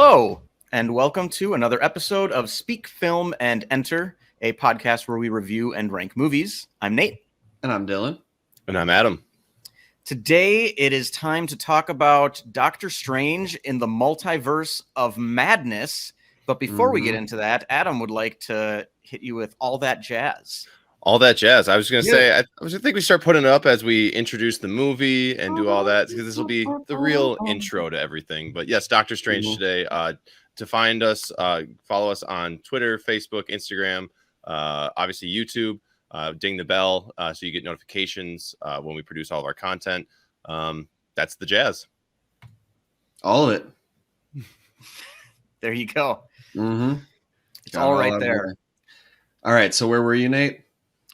Hello, and welcome to another episode of Speak, Film, and Enter, a podcast where we review and rank movies. I'm Nate. And I'm Dylan. And I'm Adam. Today, it is time to talk about Doctor Strange in the Multiverse of Madness. But before we get into that, Adam would like to hit you with all that jazz. All that jazz. I was going to say, I think we start putting it up as we introduce the movie and do all that, because this will be the real intro to everything. But yes, Doctor Strange today. To find us, follow us on Twitter, Facebook, Instagram, obviously YouTube. Ding the bell so you get notifications when we produce all of our content. That's the jazz. All of it. There you go. It's Got all right there. All right. So where were you, Nate?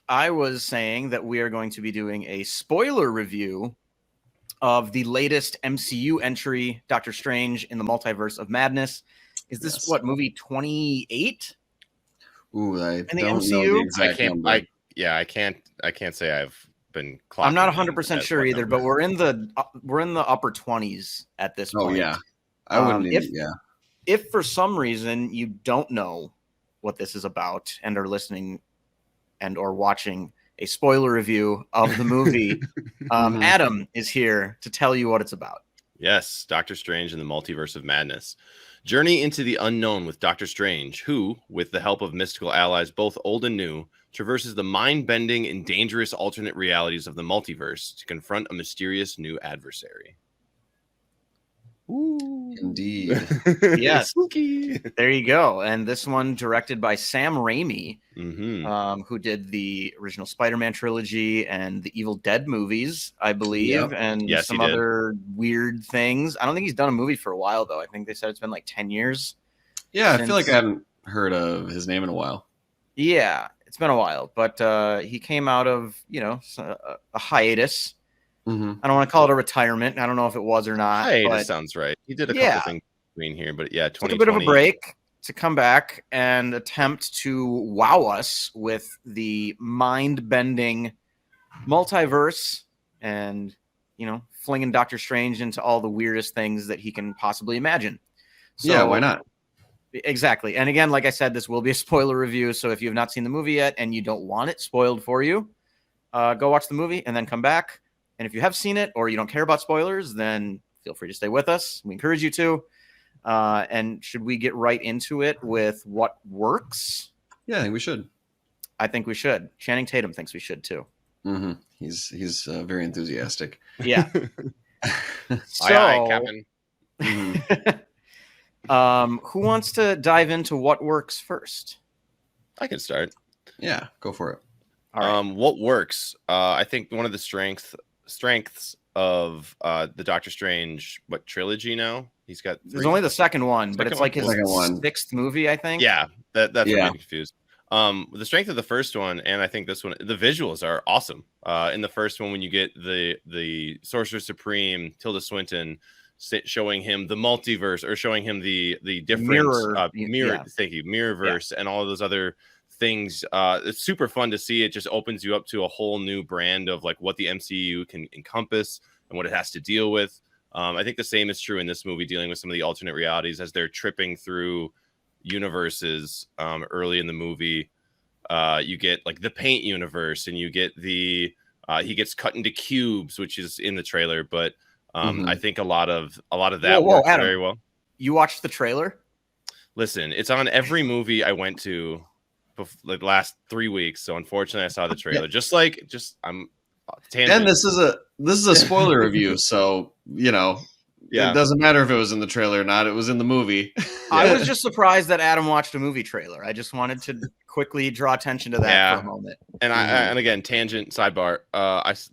I was saying that we are going to be doing a spoiler review of the latest MCU entry, Doctor Strange in the Multiverse of Madness. Is this what, movie 28? Ooh, I in the don't MCU? know the exact number. I can't say I've been clocking. I'm not 100% sure either, but we're in the upper 20s at this point. Oh yeah. I wouldn't if for some reason you don't know what this is about and are listening and or watching a spoiler review of the movie, Adam is here to tell you what it's about. Yes, Doctor Strange in the Multiverse of Madness. Journey into the unknown with Doctor Strange, who, with the help of mystical allies both old and new, traverses the mind-bending and dangerous alternate realities of the multiverse to confront a mysterious new adversary. Ooh, indeed. Yes. Spooky. There you go. And this one directed by Sam Raimi, who did the original Spider-Man trilogy and the Evil Dead movies, I believe, and some other weird things. I don't think he's done a movie for a while, though. I think they said it's been like 10 years. Yeah, I feel like I haven't heard of his name in a while. Yeah, it's been a while. But he came out of, a hiatus. I don't want to call it a retirement. I don't know if it was or not. Hey, that sounds right. He did a couple things between here, but yeah, 2020. Took a bit of a break to come back and attempt to wow us with the mind-bending multiverse and, flinging Doctor Strange into all the weirdest things that he can possibly imagine. So, yeah, why not? Exactly. And again, like I said, this will be a spoiler review. So if you have not seen the movie yet and you don't want it spoiled for you, go watch the movie and then come back. And if you have seen it or you don't care about spoilers, then feel free to stay with us. We encourage you to. And should we get right into it with what works? Yeah, I think we should. I think we should. Channing Tatum thinks we should too. He's very enthusiastic. Yeah. So, aye, Captain. Who wants to dive into what works first? I can start. Yeah, go for it. All right. What works? I think one of the strengths of the Doctor Strange trilogy now. He's got there's only the second one, but it's like his sixth movie, I think. Yeah, that's what I'm confused. The strength of the first one, and I think this one, the visuals are awesome. In the first one, when you get the Sorcerer Supreme Tilda Swinton showing him the multiverse, or showing him the different mirrorverse, and all of those other things. It's super fun to see. It just opens you up to a whole new brand of like what the MCU can encompass and what it has to deal with. I think the same is true in this movie, dealing with some of the alternate realities as they're tripping through universes. Early in the movie, you get like the paint universe, and you get he gets cut into cubes, which is in the trailer. But I think a lot of that works Adam, very well. You watched the trailer? Listen, it's on every movie I went to like the last 3 weeks, so unfortunately I saw the trailer. I'm tangent. And this is a spoiler review, so it doesn't matter if it was in the trailer or not. It was in the movie. I was just surprised that Adam watched a movie trailer. I just wanted to quickly draw attention to that for a moment. And and again, tangent sidebar.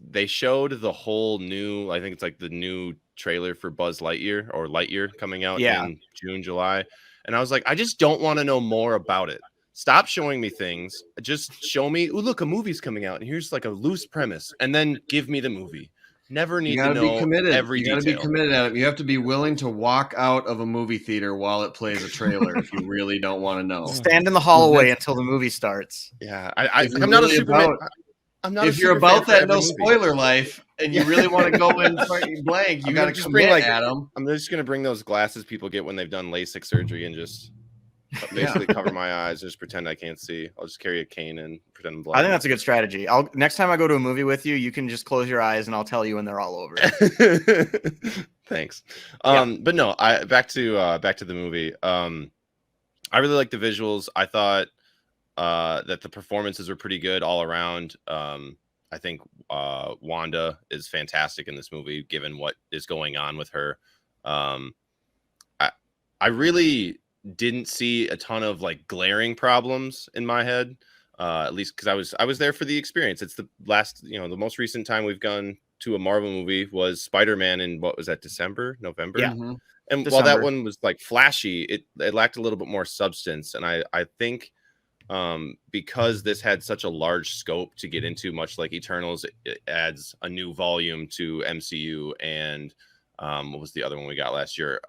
They showed the whole new, I think it's like the new trailer for Buzz Lightyear or Lightyear coming out in June, July, and I was like, I just don't want to know more about it. Stop showing me things. Just show me, oh, look, a movie's coming out, and here's like a loose premise, and then give me the movie. Never need to know every detail. You got to be committed at it. You have to be willing to walk out of a movie theater while it plays a trailer if you really don't want to know. Stand in the hallway until the movie starts. Yeah, I'm not a Superman. I'm not. If you're about that no spoiler life, and you really want to go in blank, you got to commit, Adam. I'm just gonna bring those glasses people get when they've done LASIK surgery and just basically cover my eyes, just pretend I can't see. I'll just carry a cane and pretend I'm blind. I think that's a good strategy. Next time I go to a movie with you, you can just close your eyes and I'll tell you when they're all over. Thanks. But no, back to the movie. I really like the visuals. I thought that the performances were pretty good all around. I think Wanda is fantastic in this movie, given what is going on with her. I really didn't see a ton of like glaring problems in my head, at least because I was there for the experience. It's the most recent time we've gone to a Marvel movie was Spider-Man in what was that, November? Yeah. And December. while that one was like flashy, it lacked a little bit more substance. And I think because this had such a large scope to get into, much like Eternals, it adds a new volume to MCU. And what was the other one we got last year?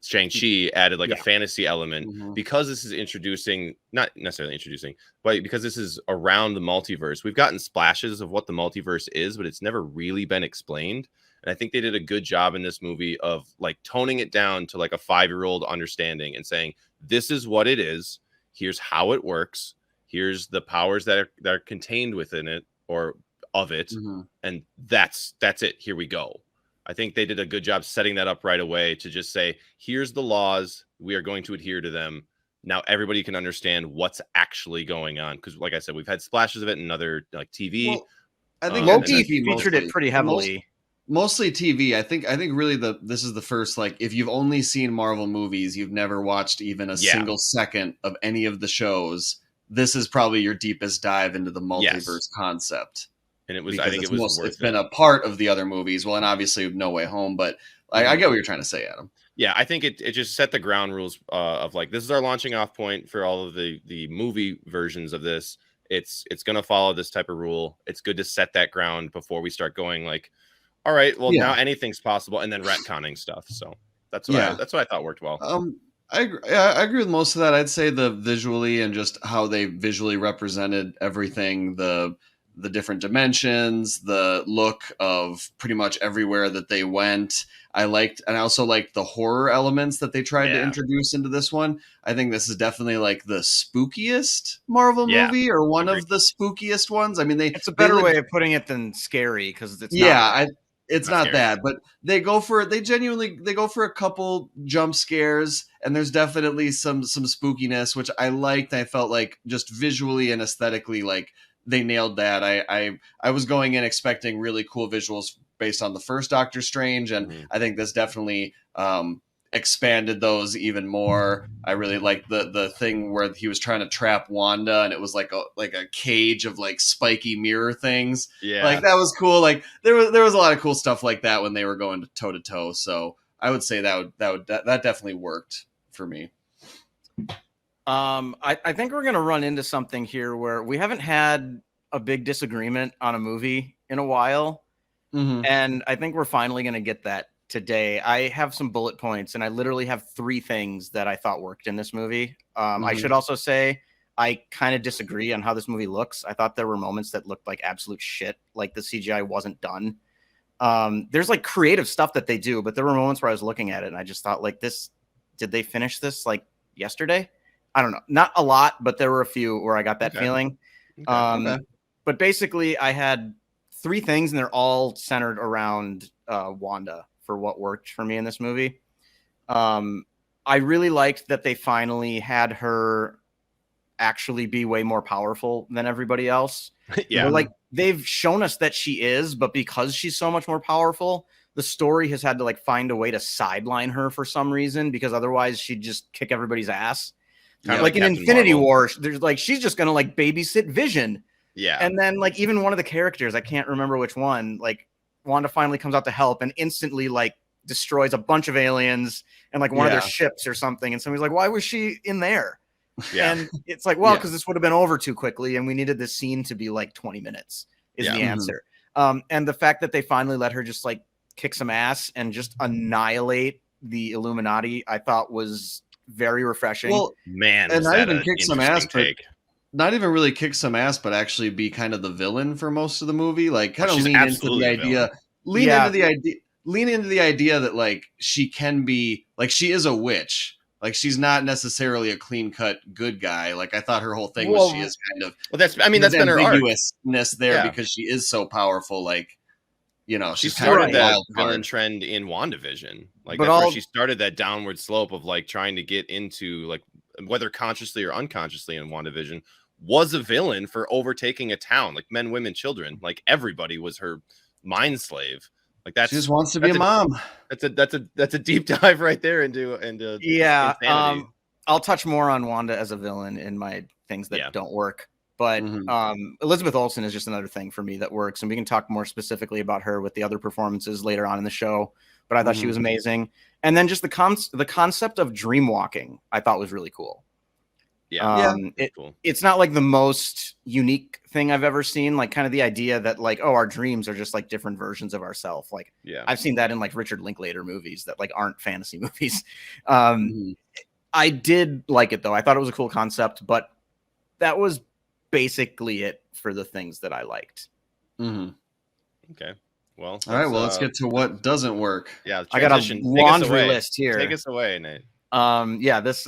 Shang-Chi added like a fantasy element because this is not necessarily introducing, but because this is around the multiverse. We've gotten splashes of what the multiverse is, but it's never really been explained. And I think they did a good job in this movie of like toning it down to like a 5-year-old understanding and saying, this is what it is. Here's how it works. Here's the powers that are contained within it or of it. And that's it. Here we go. I think they did a good job setting that up right away to just say, here's the laws. We are going to adhere to them. Now everybody can understand what's actually going on. Because like I said, we've had splashes of it in other like TV. Well, I think Loki featured it pretty heavily. Mostly TV. I think really this is the first, like, if you've only seen Marvel movies, you've never watched even a single second of any of the shows, this is probably your deepest dive into the multiverse concept. And it was, I think it was worth it. It's been a part of the other movies. Well, and obviously No Way Home, but I get what you're trying to say, Adam. Yeah, I think it just set the ground rules of like, this is our launching off point for all of the movie versions of this. It's going to follow this type of rule. It's good to set that ground before we start going like, all right, well, now anything's possible, and then retconning stuff. So that's what I thought worked well. I agree with most of that. I'd say the visually and just how they visually represented everything, the different dimensions, the look of pretty much everywhere that they went. I also liked the horror elements that they tried to introduce into this one. I think this is definitely like the spookiest Marvel movie, or one of the spookiest ones. I mean, it's a better way of putting it than scary, because it's not. It's not that, but they genuinely go for a couple jump scares, and there's definitely some spookiness, which I liked. I felt like just visually and aesthetically, like they nailed that. I was going in expecting really cool visuals based on the first Doctor Strange, and I think this definitely expanded those even more. I really liked the thing where he was trying to trap Wanda, and it was like a cage of like spiky mirror things. Yeah, like that was cool. Like there was a lot of cool stuff like that when they were going toe to toe. So I would say that definitely worked for me. I think we're gonna run into something here where we haven't had a big disagreement on a movie in a while, and I think we're finally gonna get that today. I have some bullet points, and I literally have 3 things that I thought worked in this movie. I should also say I kind of disagree on how this movie looks. I thought there were moments that looked like absolute shit, like the CGI wasn't done. There's like creative stuff that they do, but there were moments where I was looking at it and I just thought, like, did they finish this like yesterday? I don't know. Not a lot, but there were a few where I got that feeling. But basically I had 3 things, and they're all centered around Wanda for what worked for me in this movie. I really liked that they finally had her actually be way more powerful than everybody else. Like, they've shown us that she is, but because she's so much more powerful, the story has had to like find a way to sideline her for some reason, because otherwise she'd just kick everybody's ass. Like in Infinity War, there's like, she's just gonna like babysit Vision. Yeah. And then like even one of the characters, I can't remember which one, like Wanda finally comes out to help and instantly like destroys a bunch of aliens and like one of their ships or something. And somebody's like, why was she in there? Yeah. And it's like, well, because this would have been over too quickly, and we needed this scene to be like 20 minutes is the answer. And the fact that they finally let her just like kick some ass and just annihilate the Illuminati, I thought was very refreshing. Well, man, and not even kick some ass, not even really kick some ass, but actually be kind of the villain for most of the movie. Like kind of she's lean into absolutely the a idea, villain. lean into the idea that like she can be like she is a witch. Like she's not necessarily a clean cut good guy. Like I thought her whole thing was she is kind of that's been her arc. Ambiguousness there Yeah. because she is so powerful. Like she she's kind of started a that wild villain card. trend in WandaVision. Like But that's where she started that downward slope of like trying to get into like whether consciously or unconsciously in WandaVision was a villain for overtaking a town, like men, women, children. Like everybody was her mind slave. Like she just wants to be a mom. That's a deep dive right there into yeah. insanity. I'll touch more on Wanda as a villain in my things that don't work. But Elizabeth Olsen is just another thing for me that works. And we can talk more specifically about her with the other performances later on in the show. But I thought she was amazing. And then just the concept of dream walking, I thought was really cool. Yeah. Cool. It's not like the most unique thing I've ever seen. Like kind of the idea that like, oh, our dreams are just like different versions of ourselves. Like I've seen that in like Richard Linklater movies that like aren't fantasy movies. I did like it though. I thought it was a cool concept, but that was basically it for the things that I liked. Okay. Well, all right. Well, let's get to what doesn't work. Yeah, I got a laundry list here. Take us away, Nate. Yeah, this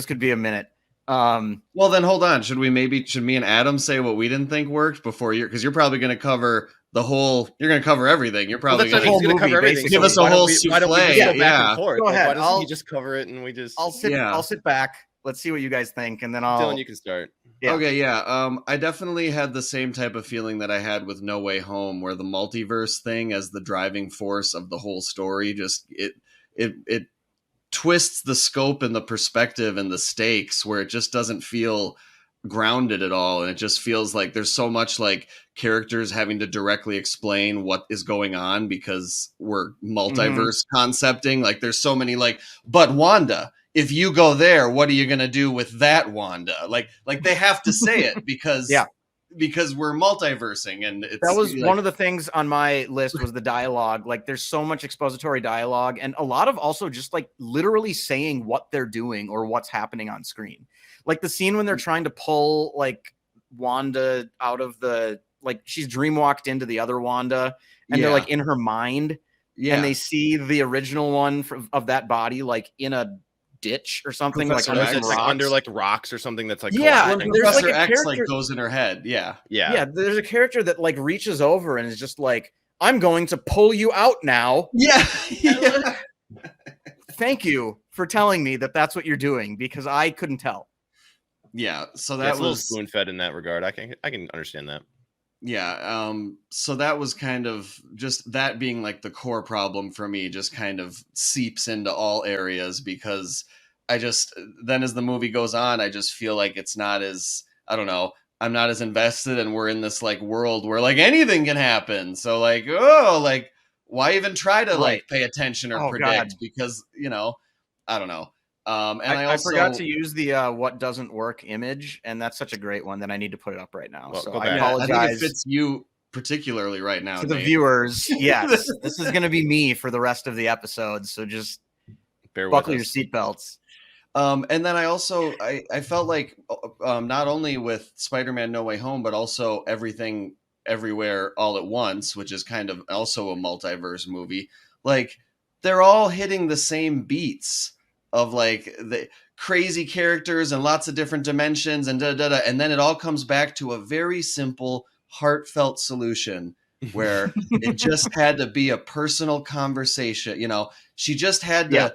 could be a minute. Well, then hold on. Should me and Adam say what we didn't think worked before because you're probably going to cover the whole. You're going to cover everything. You're probably going to cover everything. Give us a whole souffle. Why don't we just go back and forth? Go ahead. Why doesn't he just cover it and we just? I'll sit back. Let's see what you guys think, and then Dylan, you can start. Yeah. Okay, yeah. I definitely had the same type of feeling that I had with No Way Home, where the multiverse thing as the driving force of the whole story just it twists the scope and the perspective and the stakes where it just doesn't feel grounded at all, and it just feels like there's so much like characters having to directly explain what is going on because we're multiverse concepting. Like there's so many like, but Wanda, if you go there, what are you going to do with that Wanda? Like they have to say it because because we're multiversing, and that was like, one of the things on my list was the dialogue. Like there's so much expository dialogue and a lot of also just like literally saying what they're doing or what's happening on screen. Like the scene when they're trying to pull like Wanda out of the, like she's dreamwalked into the other Wanda and they're like in her mind and they see the original one of that body like in a ditch or something like under like rocks or something that's like there's Professor like a X character, like goes in her head. Yeah. There's a character that like reaches over and is just like, I'm going to pull you out now. Thank you for telling me that that's what you're doing because I couldn't tell. Yeah, so that was a little spoon fed in that regard. I can understand that. Yeah, so that was kind of just that being like the core problem for me, just kind of seeps into all areas because I just then as the movie goes on, I just feel like it's not as, I don't know, I'm not as invested, and we're in this like world where like anything can happen. So like, like why even try to like pay attention or predict? Because, you know, I don't know. And I forgot to use the what doesn't work image, and that's such a great one that I need to put it up right now. Well, so I I apologize. think it fits you particularly right now. To the viewers, yes. This is going to be me for the rest of the episode, so just buckle your seatbelts. And then I also I felt like not only with Spider-Man No Way Home, but also Everything Everywhere All at Once, which is kind of also a multiverse movie, like they're all hitting the same beats of like the crazy characters and lots of different dimensions and and then it all comes back to a very simple, heartfelt solution where it just had to be a personal conversation. You know, she just had to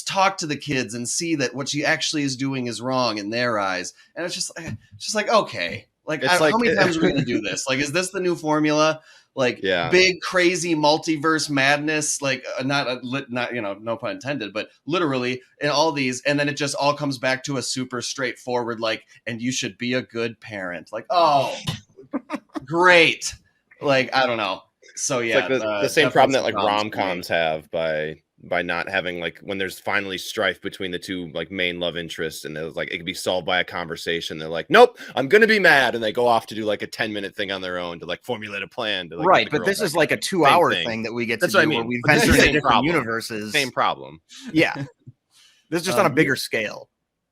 talk to the kids and see that what she actually is doing is wrong in their eyes. And it's just like, okay, like, how many times are we going to do this? Like, is this the new formula? Like big, crazy multiverse madness, like not, you know, no pun intended, but literally in all these. And then it just all comes back to a super straightforward, like, and you should be a good parent. Like, oh, great. Like, I don't know. So, yeah. It's like the same problem that like rom-coms have by not having like when there's finally strife between the two like main love interests and it's like it can be solved by a conversation. They're like, nope, I'm gonna be mad, and they go off to do like a 10-minute thing on their own to like formulate a plan to, like, right. But this is like a 2-hour thing that we get to do where we venture into different universes. Same problem. Yeah. This is just on a bigger scale.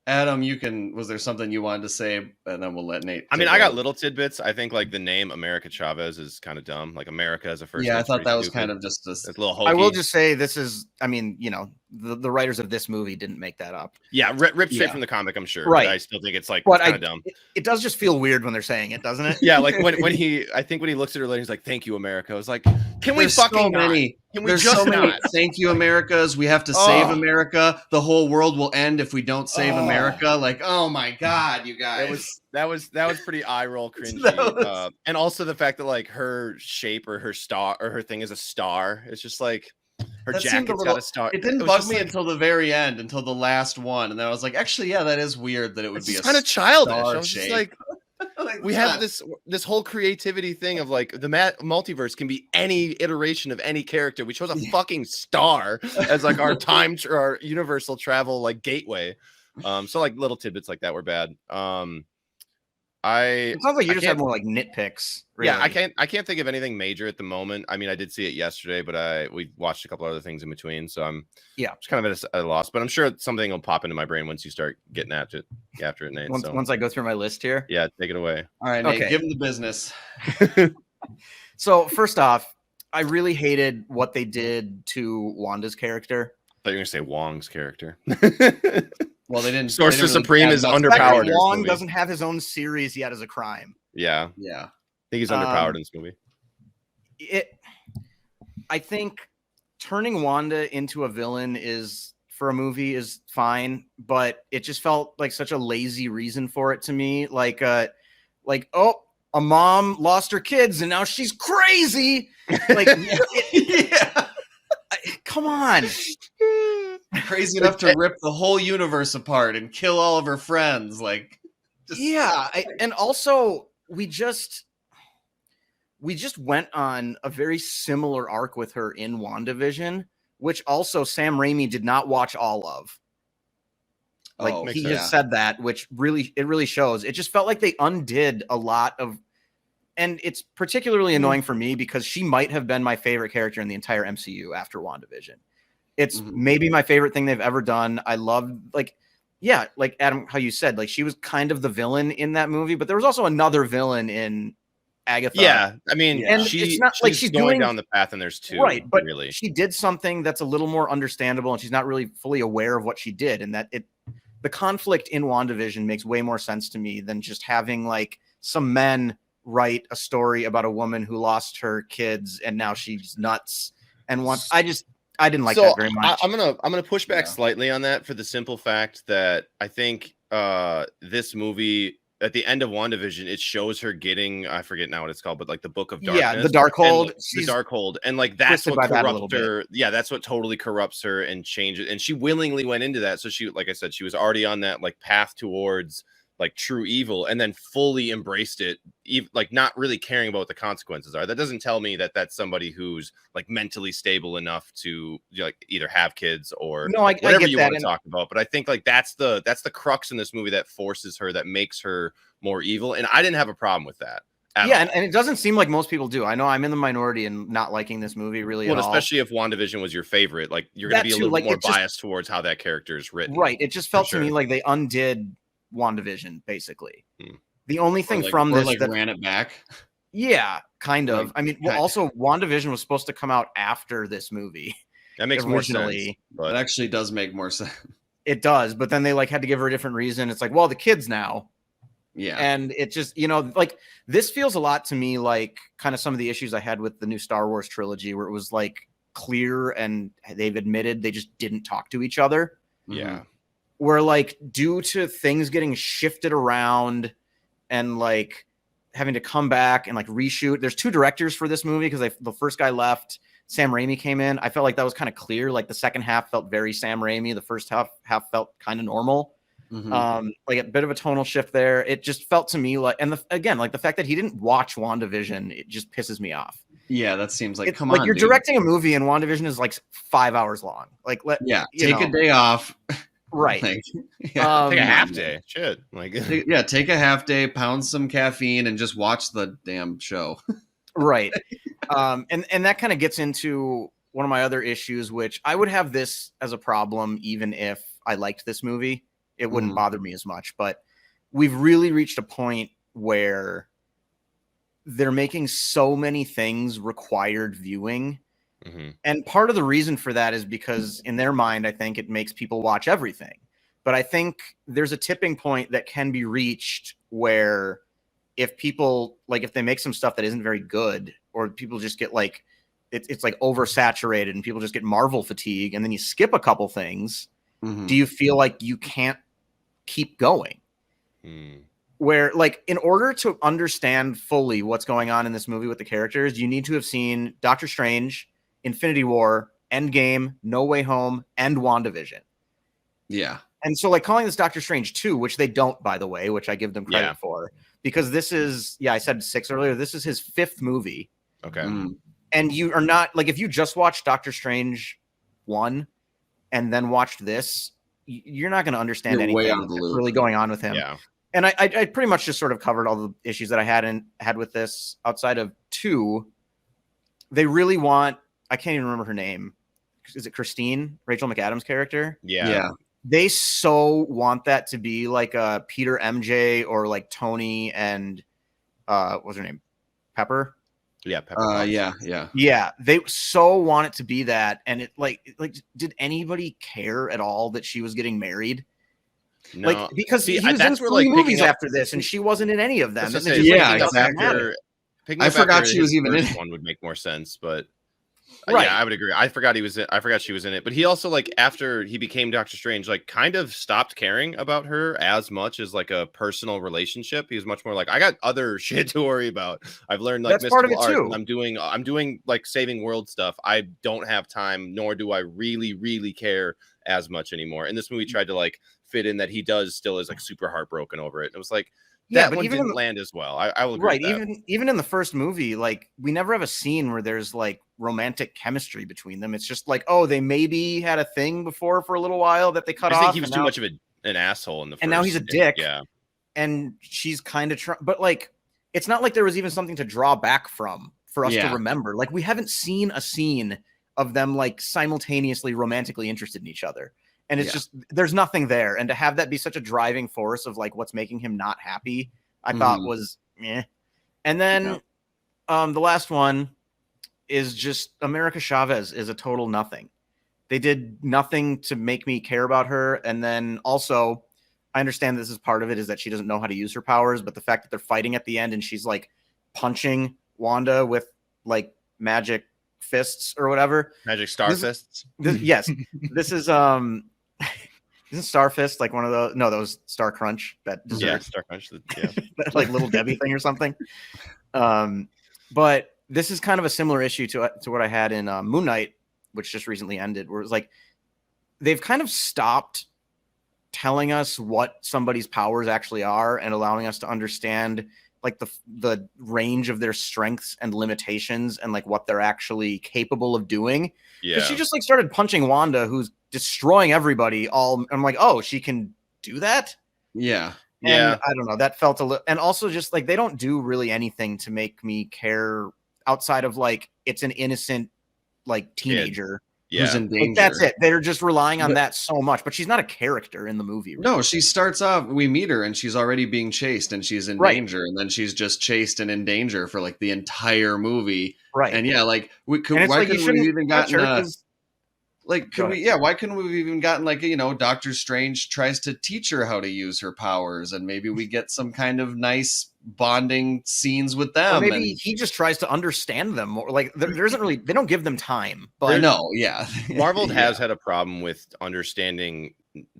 Adam, was there something you wanted to say? And then we'll let Nate. I mean, take I got over. little tidbits. I think like the name America Chavez is kind of dumb. Like America as a first Yeah, name. I thought that was kind of just it's a little hokey. I will just say this is, I mean, you know, the writers of this movie didn't make that up. Yeah, ripped straight Yeah. from the comic, I'm sure. Right. But I still think it's like But kind of dumb. It does just feel weird when they're saying it, doesn't it? Yeah, like when I think when he looks at her later, he's like, "Thank you, America." I was like, "Can we There's fucking so not? many? Can we There's just so many not?" thank you Americas. We have to save Oh. America. The whole world will end if we don't save Oh. America. Like, oh my god, you guys. That was pretty eye roll cringy. That was- And also the fact that like her shape or her star or her thing is a star. It's just like her That seemed jacket's a got little- a star. It didn't was bug just, me like, until the very end, until the last one, and then I was like, actually, yeah, that is weird that it would it's be a kind of childish. star I was just shape. like, Like, we have this whole creativity thing of like the multiverse can be any iteration of any character. We chose a fucking star as like our our universal travel like gateway. So like little tidbits like that were bad. It sounds like you I just can't- had more like nitpicks. Really. Yeah, I can't think of anything major at the moment. I mean, I did see it yesterday, but we watched a couple other things in between, so I'm just kind of at a loss. But I'm sure something will pop into my brain once you start getting after it, Nate. Once I go through my list here. Yeah, take it away. All right, Nate, Okay. give him the business. So first off, I really hated what they did to Wanda's character. I thought you were gonna say Wong's character. Well, they didn't. Sorcerer they didn't Supreme add is much- underpowered. The fact in that this Wong movie. doesn't have his own series yet as a crime. Yeah, Yeah. I think he's underpowered in this movie. I think turning Wanda into a villain for a movie is fine, but it just felt like such a lazy reason for it to me. Like oh, a mom lost her kids and now she's crazy. Like, Yeah. come on. Crazy enough to rip the whole universe apart and kill all of her friends. Like, And also we just went on a very similar arc with her in WandaVision, which also Sam Raimi did not watch all of. Like Oh, he makes has said that, which really shows. It just felt like they undid a lot of, and it's particularly annoying for me because she might have been my favorite character in the entire MCU after WandaVision. It's maybe my favorite thing they've ever done. I love like Adam, how you said, like she was kind of the villain in that movie, but there was also another villain in Agatha. Yeah, I mean, And it's not like she's going doing- down the path, and there's two, right, but really. she did something that's a little more understandable, and she's not really fully aware of what she did, and that the conflict in WandaVision makes way more sense to me than just having like some men write a story about a woman who lost her kids and now she's nuts and wants. I didn't like that very much. I'm gonna push back slightly on that for the simple fact that I think this movie at the end of WandaVision, it shows her getting, I forget now what it's called, but like the Book of Darkness. Yeah, the Darkhold. The Darkhold. And like that's what by that a corrupts little bit. her. Yeah, that's what totally corrupts her and changes. And she willingly went into that. So she, like I said, she was already on that like path towards like true evil and then fully embraced it, like not really caring about what the consequences are. That doesn't tell me that that's somebody who's like mentally stable enough to like either have kids or whatever you want to talk about. But I think like that's the crux in this movie that forces her, that makes her more evil. And I didn't have a problem with that. Yeah, and it doesn't seem like most people do. I know I'm in the minority in not liking this movie really at all. Especially if WandaVision was your favorite, like you're going to be a little bit more biased towards how that character is written. Right. It just felt to me like they undid WandaVision, basically. The only thing from this that ran it back. Yeah, kind of. I mean, also WandaVision was supposed to come out after this movie. That makes more sense. But it actually does make more sense. It does, but then they like had to give her a different reason. It's like, well, the kids now. Yeah. And it just, like this feels a lot to me like kind of some of the issues I had with the new Star Wars trilogy, where it was like clear and they've admitted they just didn't talk to each other. Yeah. Where like due to things getting shifted around and like having to come back and like reshoot, there's two directors for this movie because the first guy left, Sam Raimi came in. I felt like that was kind of clear. Like the second half felt very Sam Raimi. The first half felt kind of normal. Like a bit of a tonal shift there. It just felt to me like, and again, like the fact that he didn't watch WandaVision, it just pisses me off. Yeah, that seems like, come on, on, you're dude. Directing a movie and WandaVision is like 5 hours long. Like, take a day off. Right. Take a half day. Shit. Like, take a half day, pound some caffeine, and just watch the damn show. Right. And that kind of gets into one of my other issues, which I would have this as a problem even if I liked this movie, it wouldn't bother me as much. But we've really reached a point where they're making so many things required viewing. And part of the reason for that is because in their mind, I think it makes people watch everything. But I think there's a tipping point that can be reached where if people, like, if they make some stuff that isn't very good, or people just get like, it's like oversaturated and people just get Marvel fatigue, and then you skip a couple things, do you feel like you can't keep going? Where, like, in order to understand fully what's going on in this movie with the characters, you need to have seen Doctor Strange, Infinity War, Endgame, No Way Home, and WandaVision. Yeah. And so, like, calling this Doctor Strange 2, which they don't, by the way, which I give them credit for, because this is, I said 6 earlier, this is his 5th movie. Okay. And you are not, like, if you just watched Doctor Strange 1 and then watched this, you're not going to understand anything that's really going on with him. Yeah. And I pretty much just sort of covered all the issues that I had with this. Outside of 2, they really want, I can't even remember her name. Is it Christine, Rachel McAdams' character? Yeah. They so want that to be like a Peter MJ or like Tony and what's her name? Pepper? Yeah, Pepper. Yeah. They so want it to be that. And it like did anybody care at all that she was getting married? No, like, because he was that's in where, 3 like, movies after this, and she wasn't in any of them. Exactly. I forgot she was even in it. One would make more sense, but right. Yeah, I would agree. I forgot she was in it, but he also, like, after he became Doctor Strange, like, kind of stopped caring about her as much as like a personal relationship. He was much more like, I got other shit to worry about. I've learned, like, that's part of it art, too. and I'm doing like saving world stuff. I don't have time, nor do I really care as much anymore. And this movie tried to, like, fit in that he does still is, like, super heartbroken over it. It was like, that one didn't land as well. I will agree with that. Even in the first movie, like, we never have a scene where there's like romantic chemistry between them. It's just like, oh, they maybe had a thing before for a little while that they cut off. I think he was too much of an asshole in the first. And now he's a dick. Yeah. And she's kind of but like, it's not like there was even something to draw back from for us to remember. Like, we haven't seen a scene of them like simultaneously romantically interested in each other. And it's just, there's nothing there. And to have that be such a driving force of like what's making him not happy, I thought was meh. And then the last one is just America Chavez is a total nothing. They did nothing to make me care about her. And then also, I understand this is part of it, is that she doesn't know how to use her powers, but the fact that they're fighting at the end and she's like punching Wanda with like magic fists or whatever. Magic star fists? Yes. This is isn't Starfist like one of those? No, that was Star Crunch. That dessert. Yeah, Star Crunch. Yeah. Like Little Debbie thing or something. But this is kind of a similar issue to what I had in Moon Knight, which just recently ended, where it's like they've kind of stopped telling us what somebody's powers actually are and allowing us to understand like the range of their strengths and limitations and like what they're actually capable of doing. Yeah. She just like started punching Wanda, who's destroying everybody. I'm like, oh, she can do that? Yeah. And I don't know. That felt a little, and also just like they don't do really anything to make me care outside of like it's an innocent like teenager who's in danger. Like, that's it. They're just relying on that so much, but she's not a character in the movie. Really. No, she starts off, we meet her and she's already being chased and she's in danger, and then she's just chased and in danger for like the entire movie. Right. And like why couldn't we even gotten like, why couldn't we have even gotten like, Doctor Strange tries to teach her how to use her powers, and maybe we get some kind of nice bonding scenes with them. Or maybe he just tries to understand them more. Like there isn't really, they don't give them time. But Marvel has had a problem with understanding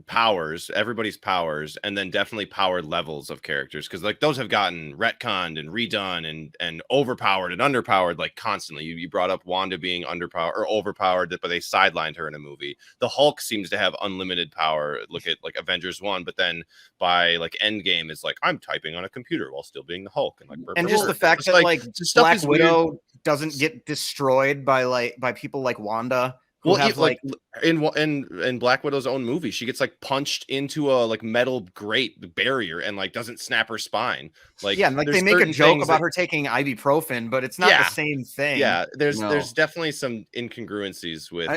powers, everybody's powers, and then definitely power levels of characters, because like those have gotten retconned and redone and overpowered and underpowered like constantly. You brought up Wanda being underpowered or overpowered, but they sidelined her in a movie. The Hulk seems to have unlimited power. Look at like Avengers 1, but then by like Endgame is like, I'm typing on a computer while still being the Hulk, and just the fact that like Black Widow doesn't get destroyed by people like Wanda. Well, have, like in Black Widow's own movie, she gets like punched into a like metal grate barrier and like doesn't snap her spine. Like and like they make a joke about her taking ibuprofen, but it's not the same thing. Yeah, there's definitely some incongruencies with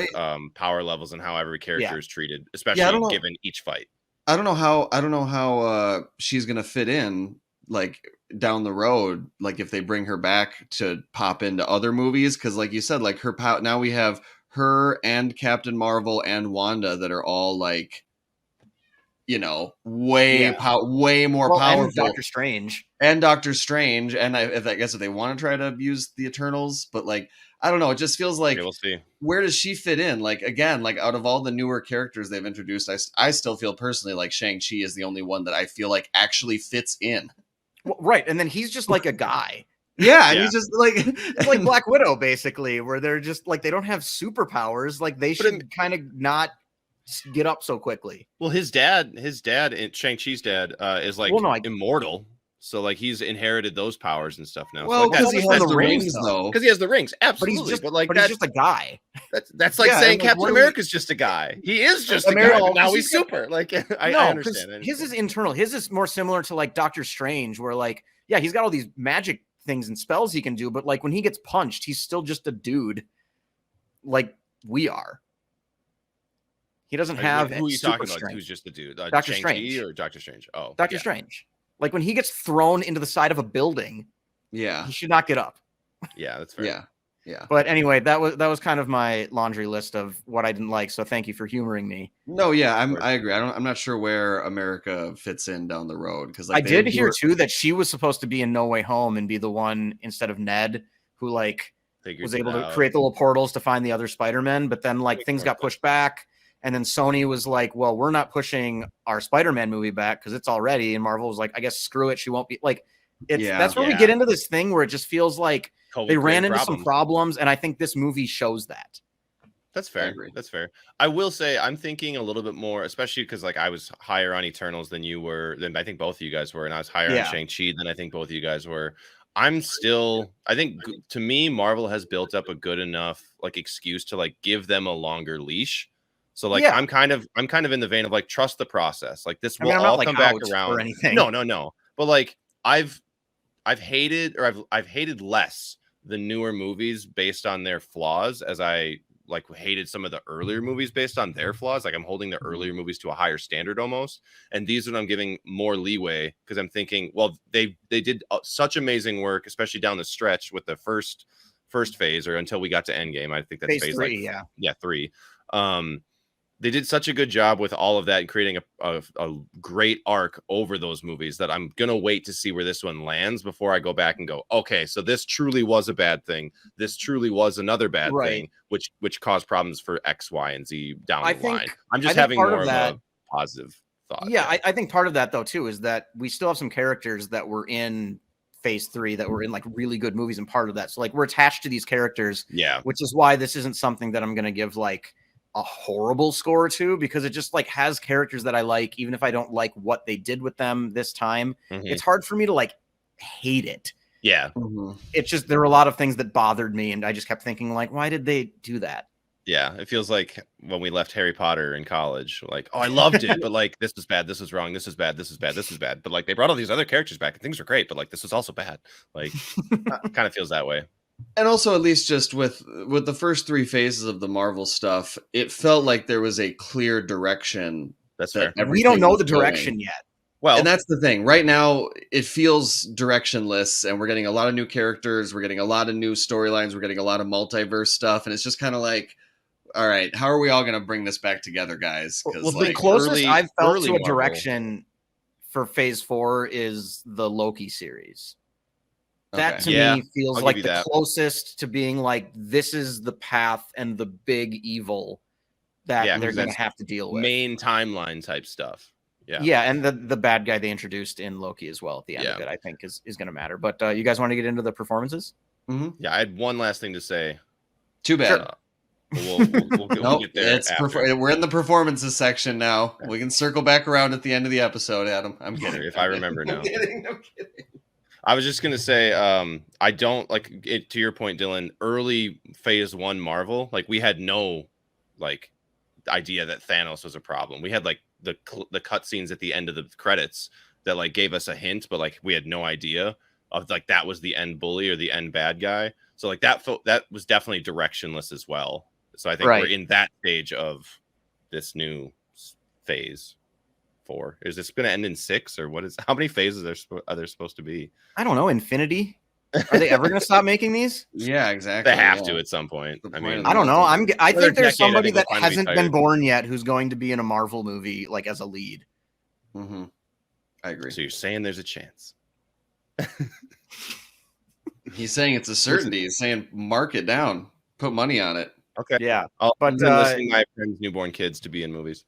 power levels and how every character is treated, especially given each fight. I don't know how she's gonna fit in like down the road, like if they bring her back to pop into other movies, because like you said, like her now we have her and Captain Marvel and Wanda that are all like, you know, Yeah. way more Well, and powerful. Doctor Strange. And Doctor Strange, and I guess if they want to try to use the Eternals, but like I don't know, it just feels like Okay, we'll see. where does she fit in? Like again, like out of all the newer characters they've introduced, I still feel personally like Shang-Chi is the only one that I feel like actually fits in. Well, right, and then he's just like a guy. Yeah, and Yeah. he's just like It's like Black Widow, basically, where they're just like they don't have superpowers. Like they should kind of not get up so quickly. Well, his dad, Shang-Chi's dad, is like immortal. So like he's inherited those powers and stuff now. Well, so, like, because he has the rings, though. Because he has the rings, But absolutely. he's just, like he's just a guy. That's like Yeah, saying and, like, Captain what do America's just a guy. He is just a guy. America- But now he's he's super. Like I understand it. His is internal. His is more similar to like Doctor Strange, where like yeah, he's got all these magic things and spells he can do, but like when he gets punched, he's still just a dude, like we are. He doesn't have who are you super talking about? strength. Who's just the dude? Doctor Shang-Chi Strange. or Doctor Strange? Oh, Doctor Strange. Like when he gets thrown into the side of a building, yeah, he should not get up. Yeah, that's fair. Yeah. But anyway, that was kind of my laundry list of what I didn't like. So thank you for humoring me. No, yeah, I agree. I'm not sure where America fits in down the road because like, I did hear too that she was supposed to be in No Way Home and be the one instead of Ned who like was able to create the little portals to find the other Spider-Men, but then like things got pushed back. And then Sony was like, well, we're not pushing our Spider-Man movie back because it's already. And Marvel was like, I guess screw it. She won't be like, that's where we get into this thing where it just feels like they ran into some problems. And I think this movie shows that. That's fair. That's fair. I will say I'm thinking a little bit more, especially because like I was higher on Eternals than you were, than I think both of you guys were. And I was higher on Shang-Chi than I think both of you guys were. I think to me, Marvel has built up a good enough like excuse to like give them a longer leash. So like I'm kind of in the vein of like trust the process. Like this will all come back around. Or anything. No. But like I've hated less the newer movies based on their flaws as I like hated some of the earlier movies based on their flaws. Like I'm holding the earlier movies to a higher standard almost. And these are I'm giving more leeway because I'm thinking, well, they did such amazing work, especially down the stretch with the first phase or until we got to Endgame. I think that's phase 3, like 3. They did such a good job with all of that and creating a great arc over those movies that I'm going to wait to see where this one lands before I go back and go, okay, so this truly was a bad thing. This truly was another bad thing, which caused problems for X, Y, and Z down the line. I'm just having more of a positive thought. Yeah, I think part of that, though, too, is that we still have some characters that were in phase 3 that were in like really good movies and part of that. So like we're attached to these characters, which is why this isn't something that I'm going to give like a horrible score to because it just like has characters that I like, even if I don't like what they did with them this time. It's hard for me to like hate it. It's just there were a lot of things that bothered me and I just kept thinking like, why did they do that? It feels like when we left Harry Potter in college, like, oh, I loved it, but like this is bad, this is wrong, this is bad, this is bad, this is bad. But like they brought all these other characters back and things were great, but like this was also bad. Like kind of feels that way. And also, at least just with the first 3 phases of the Marvel stuff, it felt like there was a clear direction. That's fair. We don't know the direction yet. Well, and that's the thing. Right now, it feels directionless, and we're getting a lot of new characters. We're getting a lot of new storylines. We're getting a lot of multiverse stuff, and it's just kind of like, all right, how are we all going to bring this back together, guys? Well, like, the closest I've felt to a direction for Phase 4 is the Loki series. That to me feels like the closest to being like, this is the path and the big evil that they're going to have to deal with. Main timeline type stuff. Yeah, and the bad guy they introduced in Loki as well at the end of it, I think is going to matter. But you guys want to get into the performances? Yeah, I had one last thing to say. Too bad. We'll get there. We're in the performances section now. We can circle back around at the end of the episode, Adam. I'm kidding. If I remember now. I'm kidding. I was just gonna say, I don't like it. To your point, Dylan. Early phase 1 Marvel, like we had no like idea that Thanos was a problem. We had like the cutscenes at the end of the credits that like gave us a hint, but like we had no idea of like that was the end bully or the end bad guy. So like that was definitely directionless as well. So I think we're in that stage of this new phase. 4? Is this going to end in 6, or what is? How many phases are there supposed to be? I don't know. Infinity. Are they ever going to stop making these? Yeah, exactly. They have to at some point. The I point mean, of I don't know. I Another think there's decade, I somebody think they'll that finally be hasn't been tired. born yet who's going to be in a Marvel movie like as a lead. Mm-hmm. I agree. so you're saying there's a chance? He's saying it's a certainty. He's saying mark it down, put money on it. Okay. Yeah, I'll but enlisting my friends' newborn kids to be in movies.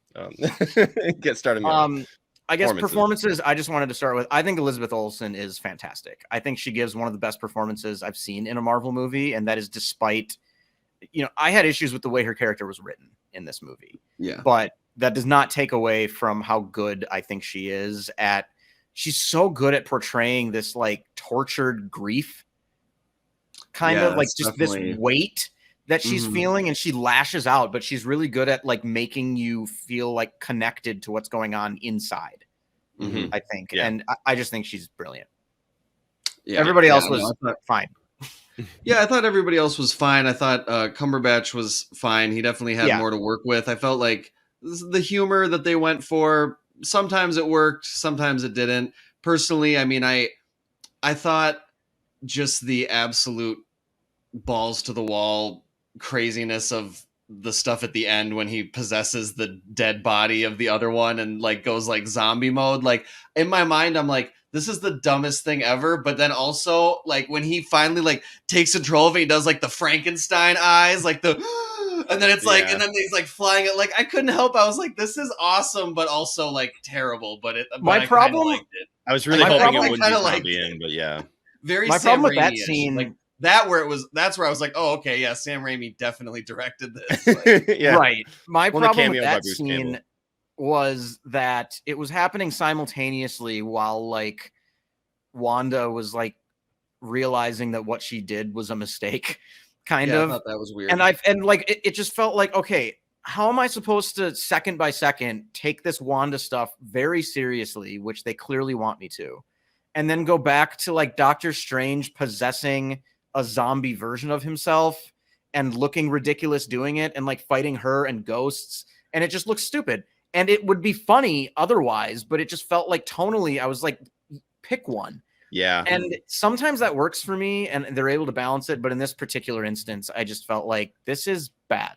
Get started. I guess performances. I just wanted to start with. I think Elizabeth Olsen is fantastic. I think she gives one of the best performances I've seen in a Marvel movie, and that is despite, I had issues with the way her character was written in this movie. Yeah, but that does not take away from how good I think she is at. She's so good at portraying this like tortured grief, kind of like just definitely this weight that she's feeling, and she lashes out, but she's really good at like making you feel like connected to what's going on inside. I think, and I just think she's brilliant. Yeah, everybody else was fine. Yeah, I thought everybody else was fine. I thought Cumberbatch was fine. He definitely had more to work with. I felt like the humor that they went for, sometimes it worked, sometimes it didn't. Personally, I mean, I thought just the absolute balls to the wall craziness of the stuff at the end when he possesses the dead body of the other one and like goes like zombie mode. Like in my mind, I'm like, this is the dumbest thing ever. But then also like when he finally like takes control of it, he does like the Frankenstein eyes, like the, and then it's like, and then he's like flying it. Like I couldn't help. I was like, this is awesome, but also like terrible. But my problem, liked it. I was really hoping it wouldn't be like zombie in, but yeah. Very my Sam problem with that Raimi-ish. scene, like that where it was, that's where I was like, oh, okay, yeah, Sam Raimi definitely directed this. Like, yeah. Right. My problem with that Bruce scene Campbell. was that it was happening simultaneously while like Wanda was like realizing that what she did was a mistake, kind of. I thought that was weird. And like it just felt like, okay, how am I supposed to second by second take this Wanda stuff very seriously, which they clearly want me to, and then go back to like Doctor Strange possessing a zombie version of himself and looking ridiculous doing it and like fighting her and ghosts, and it just looks stupid. And it would be funny otherwise, but it just felt like tonally I was like, pick one. Yeah. And sometimes that works for me and they're able to balance it, but in this particular instance I just felt like this is bad.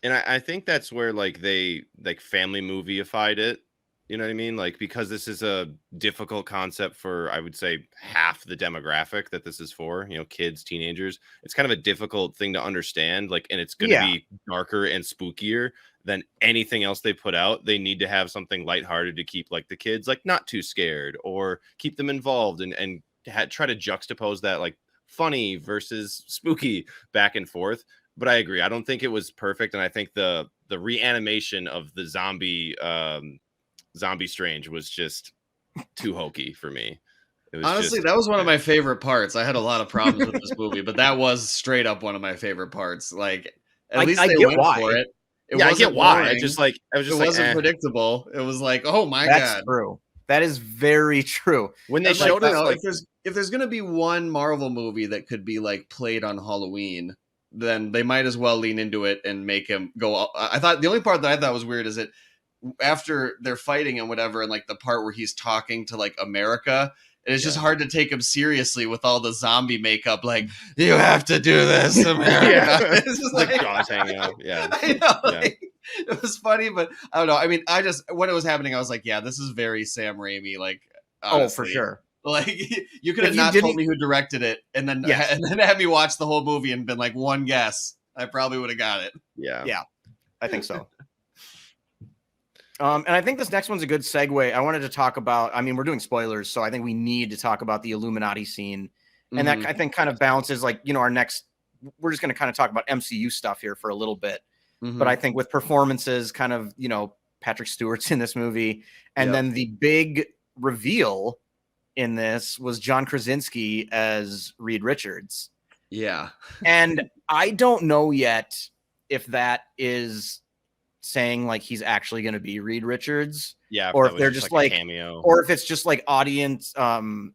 And I think that's where like they like family movie-ified it. You know what I mean? Like, because this is a difficult concept for, I would say, half the demographic that this is for, kids, teenagers. It's kind of a difficult thing to understand. Like, and it's going to be darker and spookier than anything else they put out. They need to have something lighthearted to keep like the kids like not too scared or keep them involved and try to juxtapose that like funny versus spooky back and forth. But I agree. I don't think it was perfect. And I think the reanimation of the zombie Strange was just too hokey for me. It was honestly, that was one of my favorite parts. I had a lot of problems with this movie, but that was straight up one of my favorite parts. Like, at least they went for it. I get why. It wasn't predictable. It was like, oh my That's god, true. That is very true. When they showed us, like, if there's gonna be one Marvel movie that could be like played on Halloween, then they might as well lean into it and make him go. I thought the only part that I thought was weird is it. After they're fighting and whatever, and like the part where he's talking to like America, and it's just hard to take him seriously with all the zombie makeup. Like, you have to do this, America. It's just like jaws hanging out. Yeah, I know. Like, it was funny, but I don't know. I mean, when it was happening, I was like, yeah, this is very Sam Raimi. Like, honestly. Oh, for sure. Like, you could have not told me who directed it, and then had me watch the whole movie and been like, one guess, I probably would have got it. Yeah, I think so. And I think this next one's a good segue. I wanted to talk about, I mean, we're doing spoilers, so I think we need to talk about the Illuminati scene. And that I think kind of balances like, our next, we're just going to kind of talk about MCU stuff here for a little bit. But I think with performances kind of, Patrick Stewart's in this movie. And then the big reveal in this was John Krasinski as Reed Richards. Yeah. And I don't know yet if that is saying like he's actually going to be Reed Richards, or if they're just like cameo, or if it's just like audience fan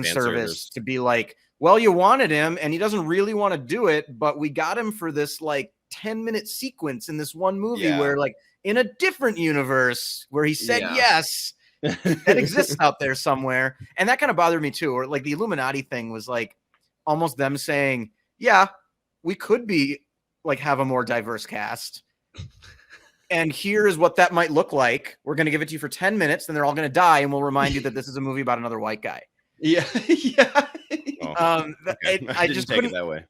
service to be like, well, you wanted him and he doesn't really want to do it, but we got him for this like 10-minute sequence in this one movie where like in a different universe where he said Yeah. yes, that exists out there somewhere. And that kind of bothered me too. Or like the Illuminati thing was like almost them saying, yeah, we could be like have a more diverse cast. And here is what that might look like. We're going to give it to you for 10 minutes, then they're all going to die, and we'll remind you that this is a movie about another white guy. Yeah. Yeah. Oh, okay. I didn't just take couldn't. it that way.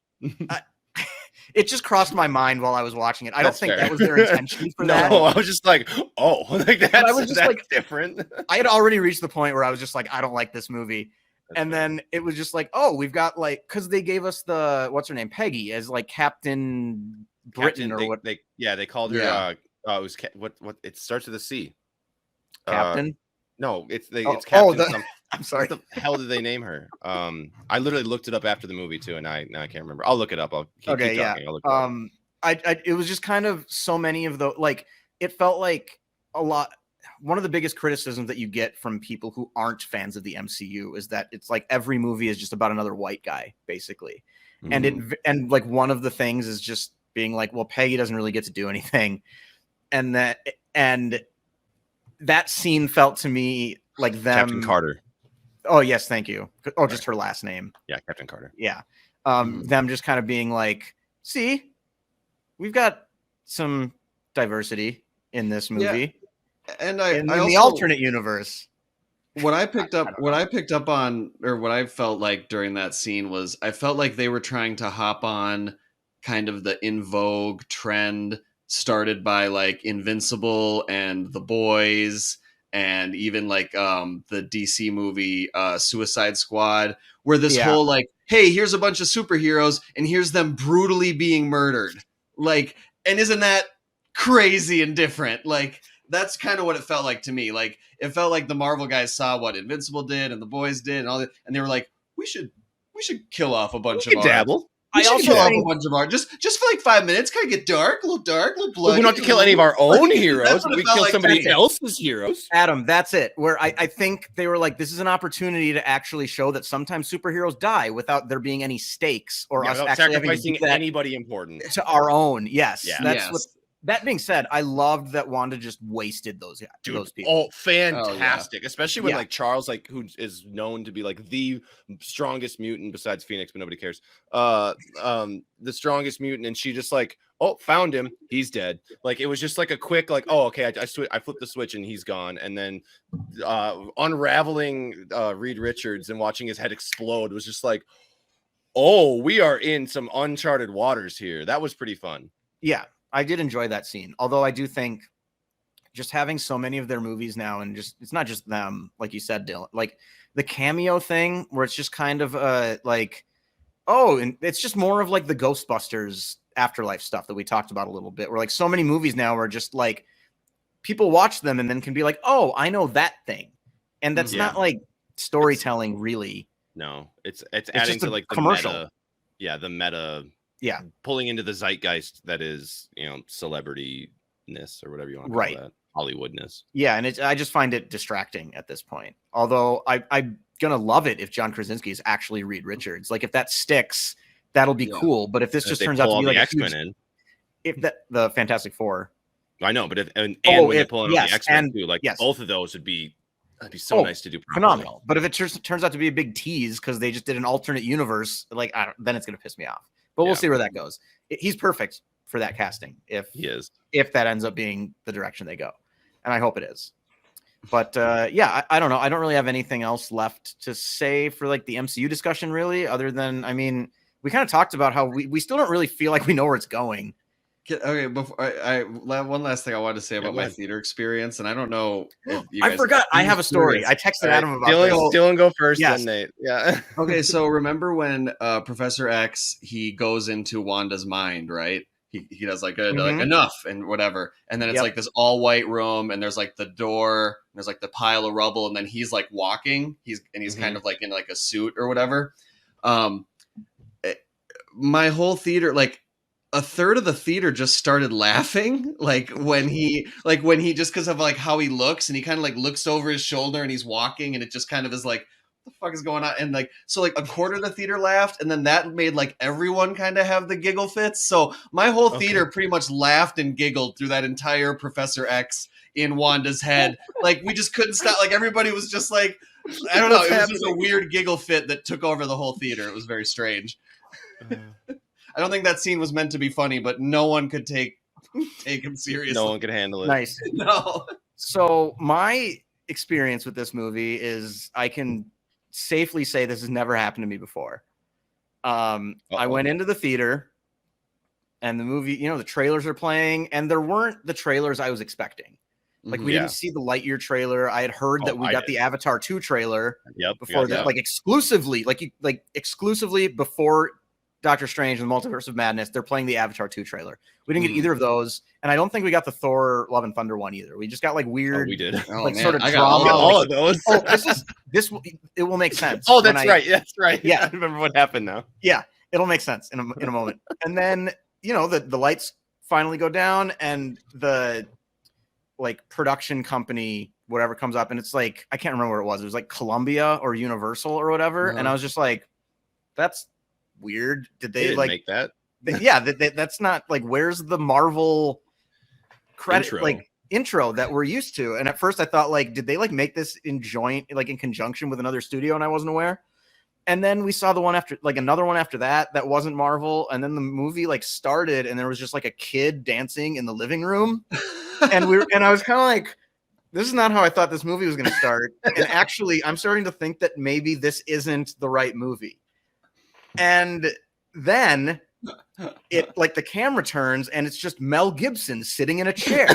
It just crossed my mind while I was watching it. I That's don't think fair. that was their intention for that. No, I was just like, oh, like I was that's just like- different. I had already reached the point where I was just like, I don't like this movie. And then it was just like, oh, we've got like, because they gave us the what's her name, Peggy, as like Captain Britain or what? They called her. Yeah. It was what? It starts with a C. Captain. No, it's Oh, Captain. I'm sorry. What the hell did they name her? I literally looked it up after the movie too, and I can't remember. I'll look it up. I'll keep Okay, yeah. talking. I'll look it up. It was just kind of so many of the like. It felt like a lot. One of the biggest criticisms that you get from people who aren't fans of the MCU is that it's like every movie is just about another white guy, basically. And like one of the things is just being like, well, Peggy doesn't really get to do anything, and that scene felt to me like them. Captain Carter. Oh yes, thank you. Oh, just her last name. Yeah, Captain Carter. Yeah. Them just kind of being like, see, we've got some diversity in this movie. And in I also, the alternate universe. what I picked up on, or what I felt like during that scene was, I felt like they were trying to hop on kind of the in vogue trend started by like Invincible and The Boys, and even like the DC movie Suicide Squad, where this whole like, hey, here's a bunch of superheroes and here's them brutally being murdered. Like, and isn't that crazy and different? Like, that's kind of what it felt like to me. Like, it felt like the Marvel guys saw what Invincible did and The Boys did and all that, and they were like, we should kill off a bunch of dabble. We I should also kill off think- a bunch of our just for like 5 minutes, kind of get dark, a little bloody. We don't have to kill any of our own heroes. That's what it We felt kill like. somebody That's it. else's heroes. Adam, that's it. Where I think they were like, this is an opportunity to actually show that sometimes superheroes die without there being any stakes or us Without actually having to sacrificing do that anybody important. to our own. Yes. Yeah. That's Yes. what. That being said, I loved that Wanda just wasted those people. Oh, fantastic! Especially when Yeah. like Charles, like who is known to be like the strongest mutant besides Phoenix, but nobody cares. The strongest mutant, and she just like, oh, found him, he's dead. Like it was just like a quick, like, oh, okay, I flipped the switch and he's gone, and then unraveling Reed Richards and watching his head explode was just like, oh, we are in some uncharted waters here. That was pretty fun. Yeah, I did enjoy that scene. Although I do think just having so many of their movies now, and just it's not just them, like you said, Dylan, like the cameo thing where it's just kind of like, oh, and it's just more of like the Ghostbusters afterlife stuff that we talked about a little bit. Where like so many movies now are just like people watch them and then can be like, oh, I know that thing. And that's not like storytelling really. No, it's adding just to a like the commercial. meta. Yeah, the meta. Yeah. Pulling into the zeitgeist that is, celebrity-ness or whatever you want to call Right. that. Hollywoodness. Yeah, and I just find it distracting at this point. Although I'm gonna love it if John Krasinski is actually Reed Richards. Like if that sticks, that'll be cool. But if this just They turns out pull to be all like the a X-Men huge, in. if the Fantastic Four, I know, but when Oh, they if- pull in yes, the X-Men and- too, like yes. both of those would be so nice to do. Properly. phenomenal. But if it turns out to be a big tease because they just did an alternate universe, like then it's gonna piss me off. But we'll see where that goes. He's perfect for that casting He is. if that ends up being the direction they go, and I hope it is. But I don't know. I don't really have anything else left to say for like the MCU discussion, really, other than we kind of talked about how we still don't really feel like we know where it's going. Okay, before I one last thing I wanted to say about go my ahead. theater experience, and I don't know if you I guys forgot. I have a story. I experience. texted Adam about this. Dylan go first, Yes. then Nate. Yeah. Okay, so remember when Professor X he goes into Wanda's mind, right? He does like Mhm. enough and whatever, and then it's Yep. like this all white room, and there's like the door, and there's like the pile of rubble, and then he's like walking, he's kind of like in like a suit or whatever. My whole theater, like a third of the theater just started laughing, like when he just because of like how he looks, and he kind of like looks over his shoulder and he's walking, and it just kind of is like, the fuck is going on? And like, so like a quarter of the theater laughed, and then that made like everyone kind of have the giggle fits. So my whole theater pretty much laughed and giggled through that entire Professor X in Wanda's head. Like we just couldn't stop. Like everybody was just like, I don't know. It was just a weird giggle fit that took over the whole theater. It was very strange. I don't think that scene was meant to be funny, but no one could take him seriously. No one could handle it. Nice. No. So my experience with this movie is I can safely say this has never happened to me before. I went into the theater and the movie, you know, the trailers are playing and there weren't the trailers I was expecting. Like we didn't see the Lightyear trailer. I had heard that we got the Avatar 2 trailer before that, like exclusively before Doctor Strange and the Multiverse of Madness. They're playing the Avatar 2 trailer. We didn't get either of those, and I don't think we got the Thor Love and Thunder one either. We just got like weird, we did. like sort of I drama. got all of those. It will make sense. Oh, that's right. That's right. Yeah, I remember what happened now. Yeah, it'll make sense in a moment. And then the lights finally go down, and the like production company whatever comes up, and it's like I can't remember where it was. It was like Columbia or Universal or whatever, and I was just like, that's weird. Did they like make that? That's not like, where's the Marvel credit intro that we're used to? And at first I thought like, did they like make this in conjunction with another studio and I wasn't aware? And then we saw another one after that wasn't Marvel, and then the movie like started and there was just like a kid dancing in the living room and I was kind of like, this is not how I thought this movie was going to start. And actually I'm starting to think that maybe this isn't the right movie. And then it like the camera turns and it's just Mel Gibson sitting in a chair.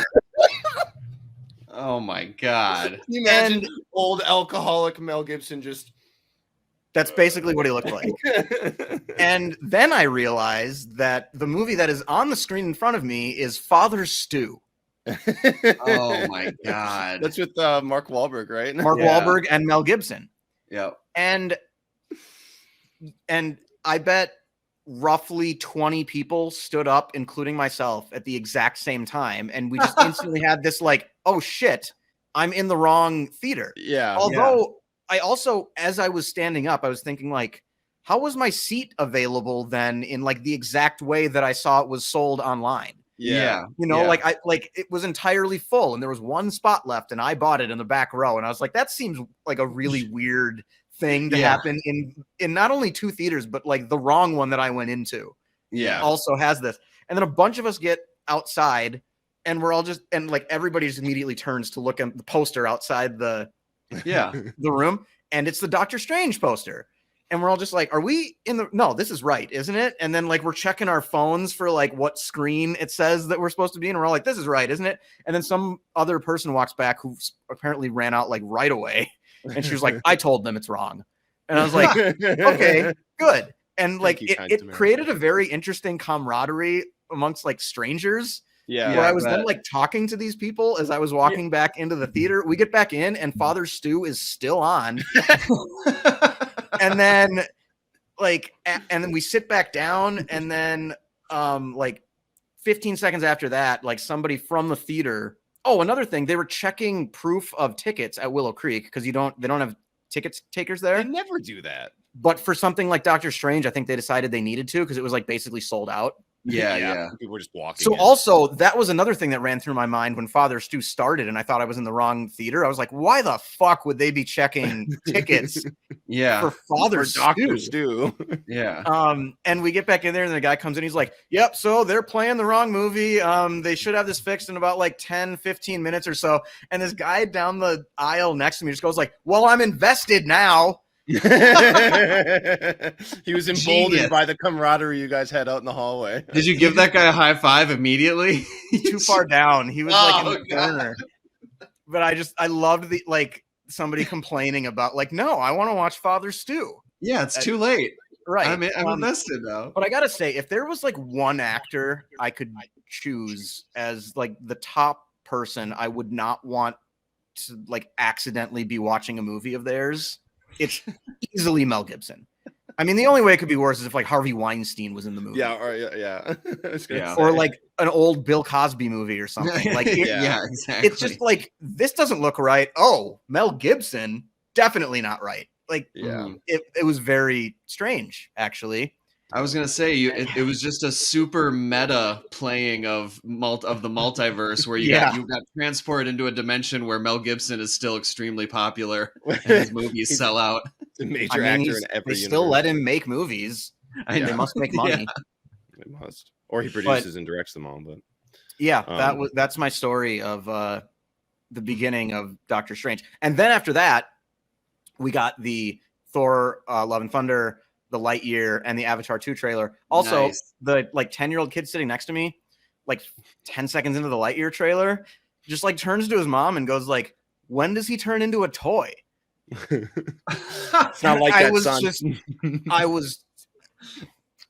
Oh my God. Can you imagine old alcoholic Mel Gibson just... That's basically what he looked like. And then I realized that the movie that is on the screen in front of me is Father Stew. Oh my God. That's with Mark Wahlberg, right? Mark Wahlberg and Mel Gibson. Yeah. And I bet roughly 20 people stood up, including myself, at the exact same time. And we just instantly had this like, oh shit, I'm in the wrong theater. Yeah. Although I also, as I was standing up, I was thinking like, how was my seat available then in like the exact way that I saw it was sold online? Yeah. Like it was entirely full and there was one spot left and I bought it in the back row. And I was like, that seems like a really weird thing to happen in not only two theaters, but like the wrong one that I went into. Yeah. Also has this. And then a bunch of us get outside and we're all just, and like everybody just immediately turns to look at the poster outside the room. And it's the Doctor Strange poster. And we're all just like, are we in the, no, this is right, isn't it? And then like, we're checking our phones for like what screen it says that we're supposed to be in. And we're all like, this is right, isn't it? And then some other person walks back who apparently ran out like right away. And she was like, I told them it's wrong. And I was like, okay, good. And like, it created a very interesting camaraderie amongst like strangers. Yeah. Where I was then like talking to these people as I was walking back into the theater. We get back in and Father Stew is still on. And then we sit back down and then like 15 seconds after that, like somebody from the theater. Oh, another thing, they were checking proof of tickets at Willow Creek because they don't have tickets takers there. They never do that. But for something like Doctor Strange, I think they decided they needed to because it was like basically sold out. Yeah. People were just walking. So also that was another thing that ran through my mind when Father Stew started and I thought I was in the wrong theater. I was like, why the fuck would they be checking tickets for Father Doctor Stew? Yeah. And we get back in there and the guy comes in, he's like, yep, so they're playing the wrong movie. They should have this fixed in about like 10, 15 minutes or so. And this guy down the aisle next to me just goes like, well, I'm invested now. He was emboldened by the camaraderie you guys had out in the hallway. Did you give that guy a high five immediately? Too far down. He was like in the corner. But I loved the like somebody complaining about like, no, I want to watch Father Stew. Yeah, it's too late. Right. I'm invested now. But I gotta say, if there was like one actor I could choose as like the top person, I would not want to like accidentally be watching a movie of theirs. It's easily Mel Gibson. I mean, the only way it could be worse is if like Harvey Weinstein was in the movie. Yeah. Or like an old Bill Cosby movie or something. Like, exactly. It's just like, this doesn't look right. Oh, Mel Gibson, definitely not right. Like, Yeah. it was very strange, actually. I was gonna say it was just a super meta playing of the multiverse where you got transported into a dimension where Mel Gibson is still extremely popular and his movies sell out. A major actor in every they universe. still let him make movies. I know. They must make money. They must, or he produces and directs them all. But yeah, that's my story of the beginning of Doctor Strange, and then after that, we got the Thor: Love and Thunder, the Lightyear, and the Avatar 2 trailer. Also, Nice. the like 10-year-old kid sitting next to me, like 10 seconds into the Lightyear trailer, just like turns to his mom and goes like, "When does he turn into a toy?" it's not like that,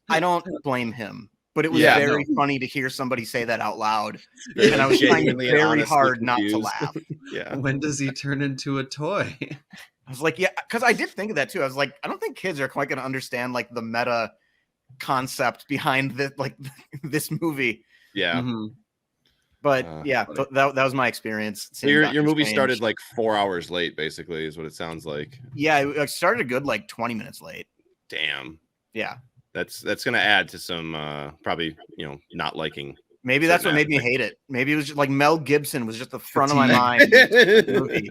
I don't blame him, but it was Yeah, very funny to hear somebody say that out loud, and I was trying Genuinely and very honestly hard not to confused. laugh. Yeah. When does he turn into a toy? I was like, yeah, because I did think of that too. I was like, I don't think kids are quite going to understand like the meta concept behind this, like this movie. Yeah. But that was my experience. So your movie started like 4 hours late, basically, is what it sounds like. Yeah, it started a good like 20 minutes late. Damn. Yeah. That's going to add to some probably, not liking. Maybe that's what made me hate it. Maybe it was just like Mel Gibson was just the front of my mind. Movie.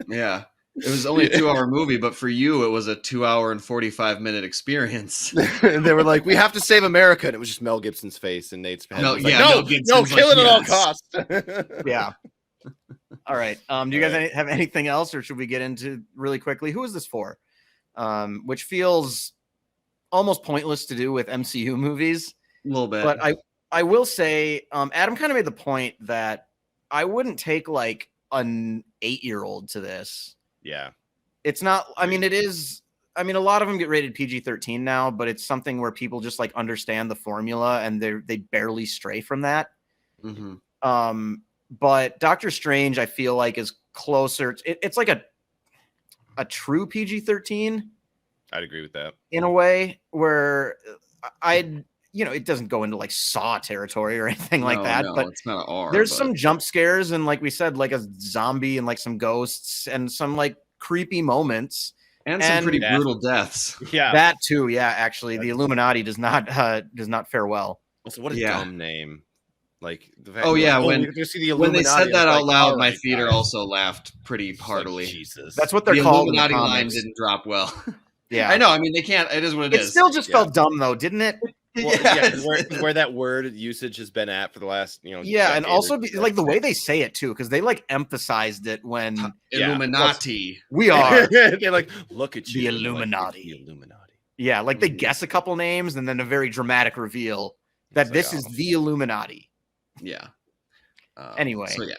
Yeah. It was only a 2-hour movie, but for you, it was a 2-hour and 45-minute experience. They were like, "We have to save America," and it was just Mel Gibson's face and Nate's head. No, kill it at all costs. Yeah. All right. Do you guys have anything else, or should we get into really quickly? Who is this for? Which feels almost pointless to do with MCU movies. A little bit. But I will say, Adam kind of made the point that I wouldn't take like an 8-year-old to this. Yeah. It's not, I mean, it is, I mean, a lot of them get rated PG-13 now, but it's something where people just like understand the formula and they barely stray from that. But Doctor Strange, I feel like, is closer. It's like a true PG-13. I'd agree with that. In a way where it doesn't go into like Saw territory or anything like that, but it's not an R. There's some jump scares and, like we said, like a zombie and like some ghosts and some like creepy moments and some pretty brutal deaths. Yeah, that too. Yeah, actually, the Illuminati does not fare well. So what a dumb name! Like, when they said that out loud, my theater also laughed pretty heartily. Like, Jesus, that's what they're called. Illuminati line didn't drop well. Yeah, I know. I mean, they can't. It is what it is. It still just felt dumb, though, didn't it? Well, where that word usage has been at for the last, and also like the way they say it too, because they like emphasized it when Illuminati. We are. They're like, look at you, the Illuminati. The Illuminati. Yeah, like they guess a couple names and then a very dramatic reveal that this is the Illuminati. Yeah. Anyway. So yeah.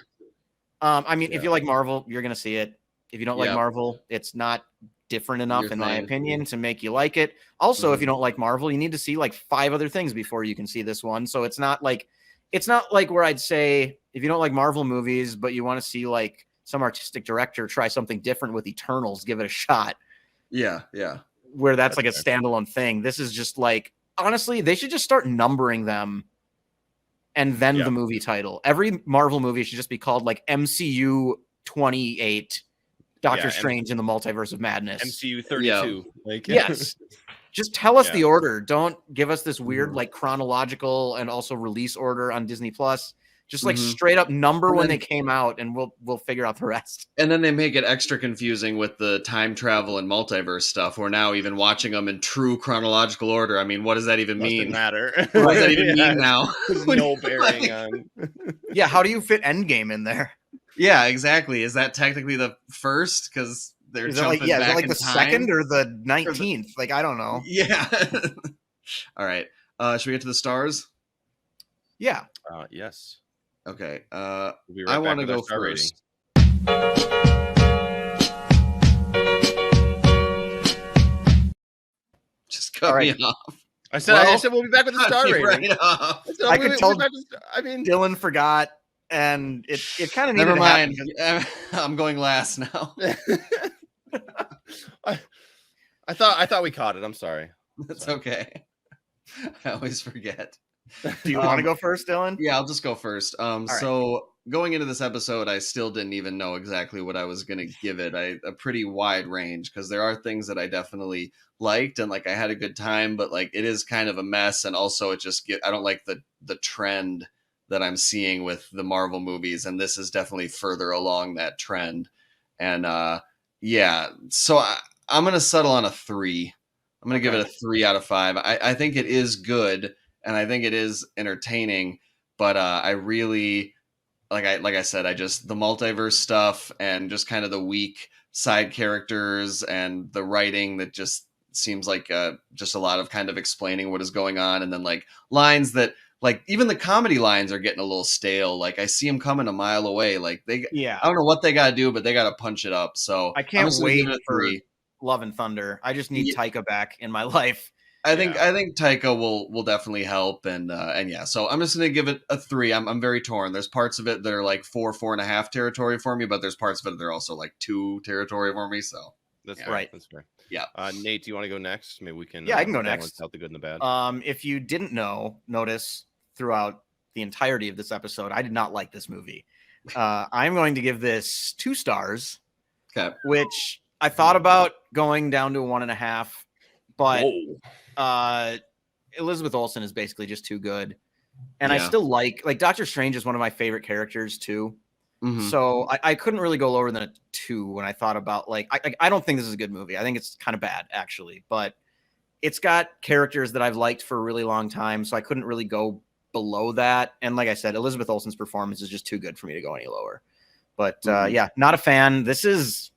I mean, if you like Marvel, you're gonna see it. If you don't like Marvel, it's not different enough, in my opinion, to make you like it. Also, if you don't like Marvel, you need to see like 5 other things before you can see this one. So it's not like where I'd say if you don't like Marvel movies, but you want to see like some artistic director try something different with Eternals, give it a shot. Yeah, yeah. Where that's like a standalone thing. This is just like, honestly, they should just start numbering them and then the movie title. Every Marvel movie should just be called like MCU 28. Doctor Strange in the Multiverse of Madness. MCU 32. Like, yes. Just tell us the order. Don't give us this weird like chronological and also release order on Disney Plus. Just like straight up number when they came out, and we'll figure out the rest. And then they make it extra confusing with the time travel and multiverse stuff. We're now even watching them in true chronological order. I mean, what does that even mean? Matter. What does that even mean now? No bearing on. Yeah, how do you fit Endgame in there? Yeah, exactly. Is that technically the first? Because they're jumping back is it like in the time? second or the 19th? Like, I don't know. Yeah. All right. Should we get to the stars? Yeah. Yes. Okay. We'll be right I back want to with our go star first. Just cut me off. I said we'll be back with the star rating. Right off. I could tell. Dylan forgot. And it kind of needed never mind. To I'm going last now. I thought we caught it. I'm sorry. That's okay. I always forget. Do you want to go first, Dylan? Yeah, I'll just go first. So going into this episode, I still didn't even know exactly what I was going to give it. A pretty wide range, because there are things that I definitely liked and like I had a good time, but like it is kind of a mess, and also I don't like the trend that I'm seeing with the Marvel movies, and this is definitely further along that trend. And yeah, so I'm going to settle on a 3. I'm going to give it a 3 out of 5. I think it is good, and I think it is entertaining, but I really like I said, the multiverse stuff and just kind of the weak side characters and the writing that just seems like just a lot of kind of explaining what is going on, and then like lines that like even the comedy lines are getting a little stale. Like I see them coming a mile away. Like I don't know what they got to do, but they got to punch it up. So I can't wait for Love and Thunder. I just need Taika back in my life. I think Taika will definitely help, and yeah, so I'm just gonna give it a 3. I'm very torn. There's parts of it that are like 4.5 territory for me, but there's parts of it that are also like 2 territory for me. So that's right. That's fair. Yeah. Nate, do you want to go next? Maybe we can. Yeah, I can go next. Out the good and the bad. If you didn't notice throughout the entirety of this episode, I did not like this movie. I'm going to give this 2 stars. Okay. Which I thought about going down to a 1.5, but. Whoa. Elizabeth Olsen is basically just too good, and I still like Doctor Strange is one of my favorite characters too. Mm-hmm. So I couldn't really go lower than a 2 when I thought about like I don't think this is a good movie. I think it's kind of bad actually, but it's got characters that I've liked for a really long time, so I couldn't really go below that. And like I said, Elizabeth Olsen's performance is just too good for me to go any lower. But yeah, not a fan. This is,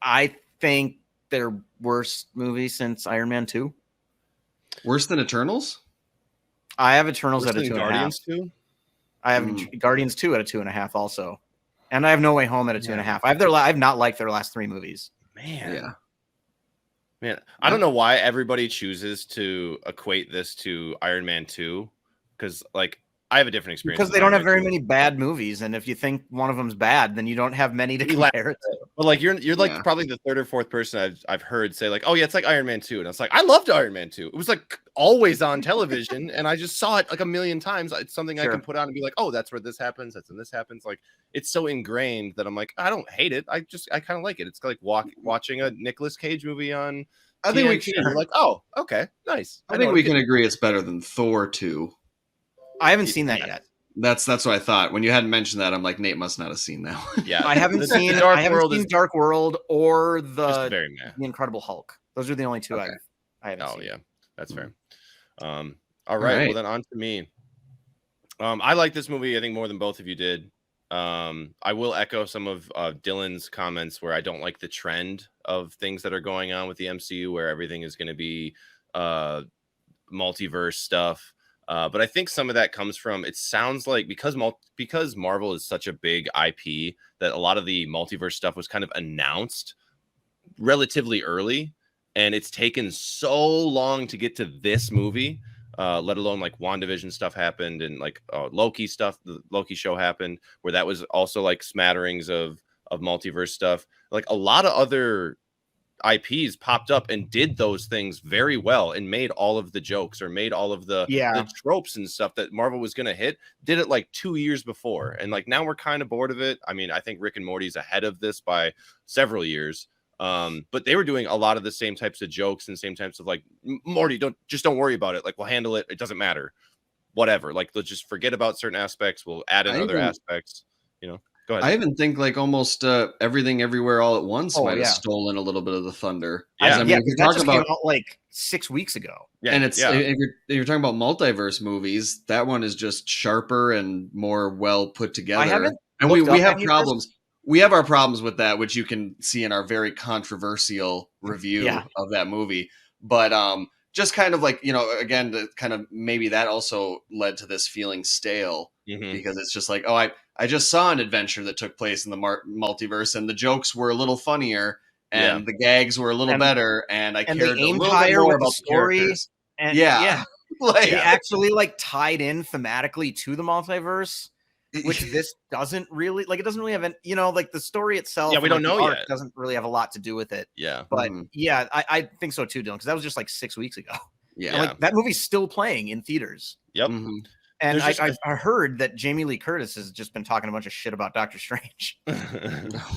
I think, their worst movie since Iron Man 2. Worse than Eternals? I have Eternals at a 2.5. Guardians 2? I have Guardians 2 at a 2.5 also. And I have No Way Home at a 2.5. I've not liked their last 3 movies. Man, I don't know why everybody chooses to equate this to Iron Man 2, because like I have a different experience. Because they don't have very many bad movies, and if you think one of them's bad, then you don't have many to compare it to. But like you're like probably the 3rd or 4th person I've heard say like, oh yeah, it's like Iron Man 2, and I was like, I loved Iron Man 2. It was like always on television, and I just saw it like a million times. It's something I can put on and be like, oh, that's where this happens, that's when this happens. Like it's so ingrained that I'm like, I don't hate it. I kind of like it. It's like watching a Nicolas Cage movie on. I think we can like, oh, okay, nice. I think we can agree it's better than Thor 2. I haven't seen that yet. That's what I thought. When you hadn't mentioned that, I'm like, Nate must not have seen that one. Yeah, I haven't seen Dark World or the Incredible Hulk. Those are the only 2 I haven't seen. Oh yeah, that's fair. All right, well then on to me. I like this movie, I think, more than both of you did. I will echo some of Dylan's comments where I don't like the trend of things that are going on with the MCU, where everything is going to be multiverse stuff. But I think some of that comes from, it sounds like because Marvel is such a big IP that a lot of the multiverse stuff was kind of announced relatively early, and it's taken so long to get to this movie, let alone like WandaVision stuff happened, and like Loki stuff, the Loki show happened, where that was also like smatterings of multiverse stuff. Like a lot of other IPs popped up and did those things very well and made all of the jokes or made all of the tropes and stuff that Marvel was going to hit, did it like 2 years before. And like now we're kind of bored of it. I mean, I think Rick and Morty's ahead of this by several years. But they were doing a lot of the same types of jokes and same types of like, Morty, don't worry about it. Like we'll handle it. It doesn't matter. Whatever. Like let's just forget about certain aspects. We'll add in other aspects, you know. Go ahead. I even think like almost Everything Everywhere All at Once might have stolen a little bit of the thunder. Yeah, I mean, that just came out like 6 weeks ago. Yeah, and it's if you're talking about multiverse movies, that one is just sharper and more well put together. We have problems. We have our problems with that, which you can see in our very controversial review of that movie. But just kind of like, you know, again, the kind of maybe that also led to this feeling stale because it's just like, oh, I just saw an adventure that took place in the multiverse, and the jokes were a little funnier, and the gags were a little better, and I cared a little bit more about the characters. And like, they actually like tied in thematically to the multiverse, which this doesn't really like. It doesn't really have an, you know, like the story itself. Yeah, we don't know yet. Doesn't really have a lot to do with it. Yeah, but I think so too, Dylan, because that was just like 6 weeks ago. Yeah, and, like that movie's still playing in theaters. Yep. And There's just I heard that Jamie Lee Curtis has just been talking a bunch of shit about Doctor Strange.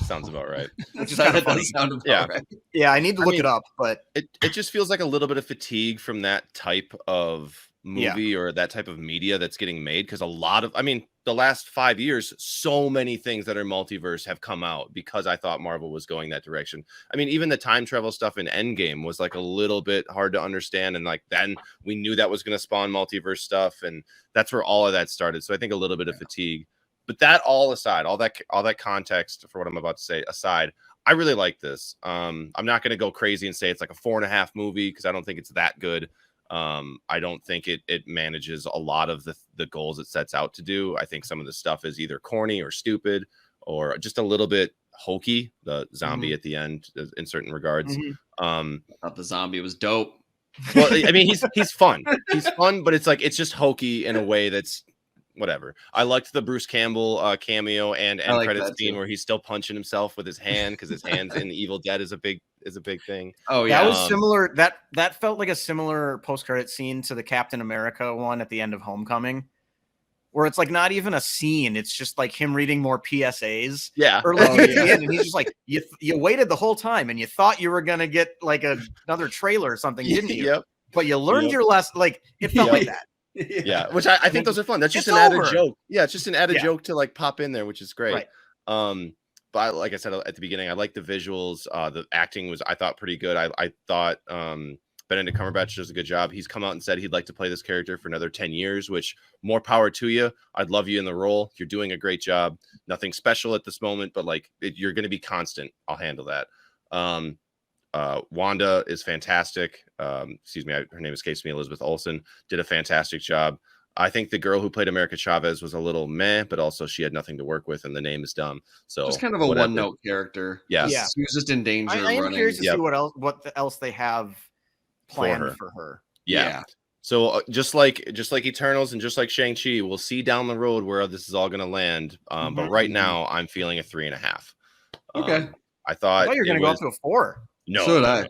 sounds about right. Which is kind of funny. Sound about Yeah. right. Yeah, I need to look it up, but It just feels like a little bit of fatigue from that type of movie or that type of media that's getting made, because a lot of, I mean, the last 5 years, so many things that are multiverse have come out because I thought Marvel was going that direction. I mean, even the time travel stuff in Endgame was like a little bit hard to understand, and like then we knew that was going to spawn multiverse stuff, and that's where all of that started. So I think a little bit of fatigue, but that all aside, all that context for what I'm about to say aside, I really like this. I'm not going to go crazy and say it's like a 4.5 movie, because I don't think it's that good. I don't think it manages a lot of the goals it sets out to do. I think some of the stuff is either corny or stupid or just a little bit hokey. The zombie at the end, in certain regards. I thought the zombie was dope. Well, I mean, he's fun. He's fun, but it's like it's just hokey in a way that's whatever. I liked the Bruce Campbell cameo and like credits that scene too. where he's still punching himself with his hand, because his hands in Evil Dead is a big thing. Oh yeah, that was similar. That felt like a similar post-credit scene to the Captain America one at the end of Homecoming, where it's like not even a scene. It's just like him reading more PSAs. Yeah. Or like at the end, and he's just like, you waited the whole time and you thought you were gonna get like another trailer or something, didn't you? Yep. But you learned your lesson. Like it felt like that. Yeah, which I think those are fun. That's just It's an added over. joke. Yeah, it's just an added joke to like pop in there, which is great. Right. But like I said at the beginning, I like the visuals. The acting was, I thought, pretty good. I thought Benedict Cumberbatch does a good job. He's come out and said he'd like to play this character for another 10 years, which more power to you. I'd love you in the role. You're doing a great job. Nothing special at this moment, but like you're going to be constant. I'll handle that. Wanda is fantastic. Excuse me, her name escapes me. Elizabeth Olsen did a fantastic job. I think the girl who played America Chavez was a little meh, but also she had nothing to work with, and the name is dumb. So just kind of a one-note character. Yeah. Yeah. She was just in danger. I am curious to Yep. see what else they have planned for her. Yeah. So just like Eternals and just like Shang-Chi, we'll see down the road where this is all going to land. But right now, I'm feeling a 3.5. Okay. I thought you were going to go up to a 4. No. So did I.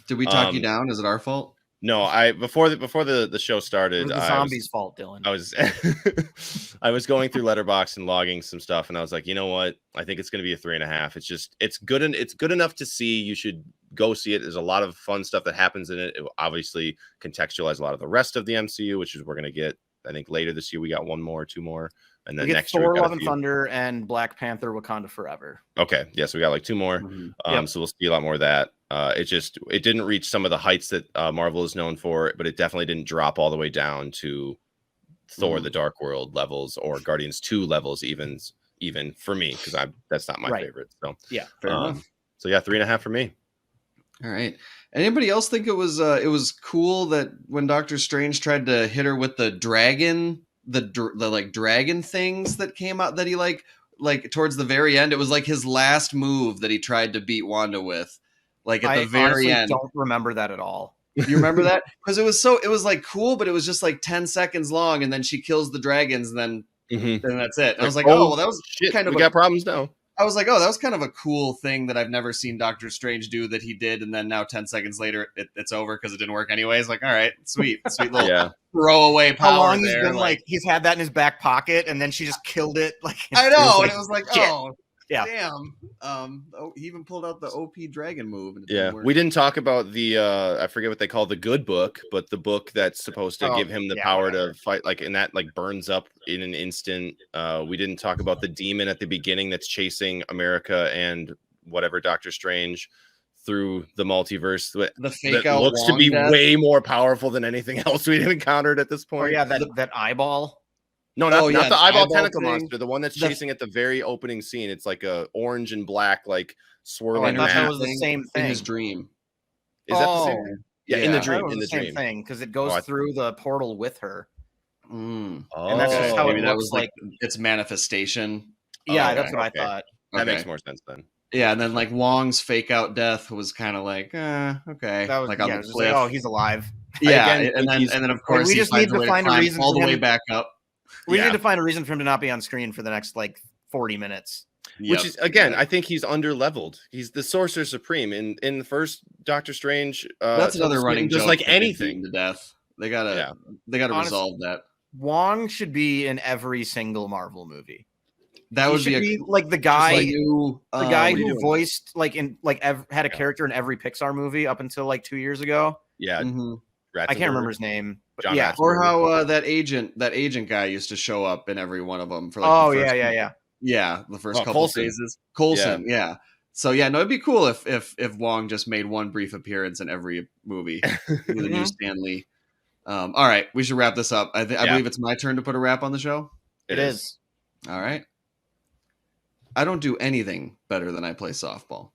Did we talk you down? Is it our fault? No, before the show started, It was the zombies' fault, Dylan. I was going through Letterboxd and logging some stuff, and I was like, you know what? I think it's going to be a 3.5. It's good, and it's good enough to see. You should go see it. There's a lot of fun stuff that happens in it. It will obviously contextualize a lot of the rest of the MCU, which is we're going to get. I think later this year we got 1 more, 2 more, and then next Thor, year we got Love and Thunder, and Black Panther: Wakanda Forever. Okay, yeah, so we got like 2 more. So we'll see a lot more of that. It didn't reach some of the heights that Marvel is known for, but it definitely didn't drop all the way down to Thor: The Dark World levels or Guardians 2 levels, even for me, because that's not my favorite. So yeah, fair enough. So yeah, 3.5 for me. All right. Anybody else think it was cool that when Doctor Strange tried to hit her with the dragon, the like dragon things that came out that he like towards the very end, it was like his last move that he tried to beat Wanda with, like at the very end. I don't remember that at all. You remember that? Because it was like cool, but it was just like 10 seconds long, and then she kills the dragons, and then that's it. And I was like, oh, well, that was shit, kind of we got problems now. I was like, oh, that was kind of a cool thing that I've never seen Doctor Strange do that he did, and then now 10 seconds later it's over because it didn't work anyways. Like, all right, sweet little throwaway power. How long there. He's been like he's had that in his back pocket, and then she just killed it. Like I know, and it was like, oh, yeah, damn. He even pulled out the OP dragon move. And we didn't talk about the I forget what they call the good book, but the book that's supposed to give him the power to fight, like, and that like burns up in an instant. We didn't talk about the demon at the beginning that's chasing America and whatever Doctor Strange through the multiverse. The fake that out looks to be way more powerful than anything else we've encountered at this point. Oh yeah, that eyeball. No, not the eyeball tentacle thing. monster. The one that's chasing at the very opening scene. It's like a orange and black, like swirling. I thought that was the same thing in his dream. Is that the same? Yeah, in the dream. In the same dream thing, because it goes through the portal with her. And that's just how maybe it that looks was like its manifestation. Yeah, that's what I thought. That makes more sense then. Yeah, and then like Wong's fake out death was kind of like, okay, that was like on the cliff. Like, oh, he's alive. Yeah, and then of course we just need to find a reason all the way back up. We need to find a reason for him to not be on screen for the next like 40 minutes. Which is, again, I think he's under-leveled. He's the Sorcerer Supreme. In the first Doctor Strange, that's another running just joke. Like anything to death. They gotta resolve that. Wong should be in every single Marvel movie. That He would should be be like the guy, new. the guy what are you who doing? voiced had a Yeah. character in every Pixar movie up until like 2 years ago. Yeah, Mhm. I can't remember his name, but John yeah. Ratzenberger. Or how that agent guy used to show up in every one of them for like Oh the first yeah. the first Oh, couple Coulson. phases. Coulson, yeah. So yeah, no, it'd be cool if Wong just made one brief appearance in every movie. The new Stan Lee. All right, we should wrap this up. I believe it's my turn to put a wrap on the show. It is. All right. I don't do anything better than I play softball.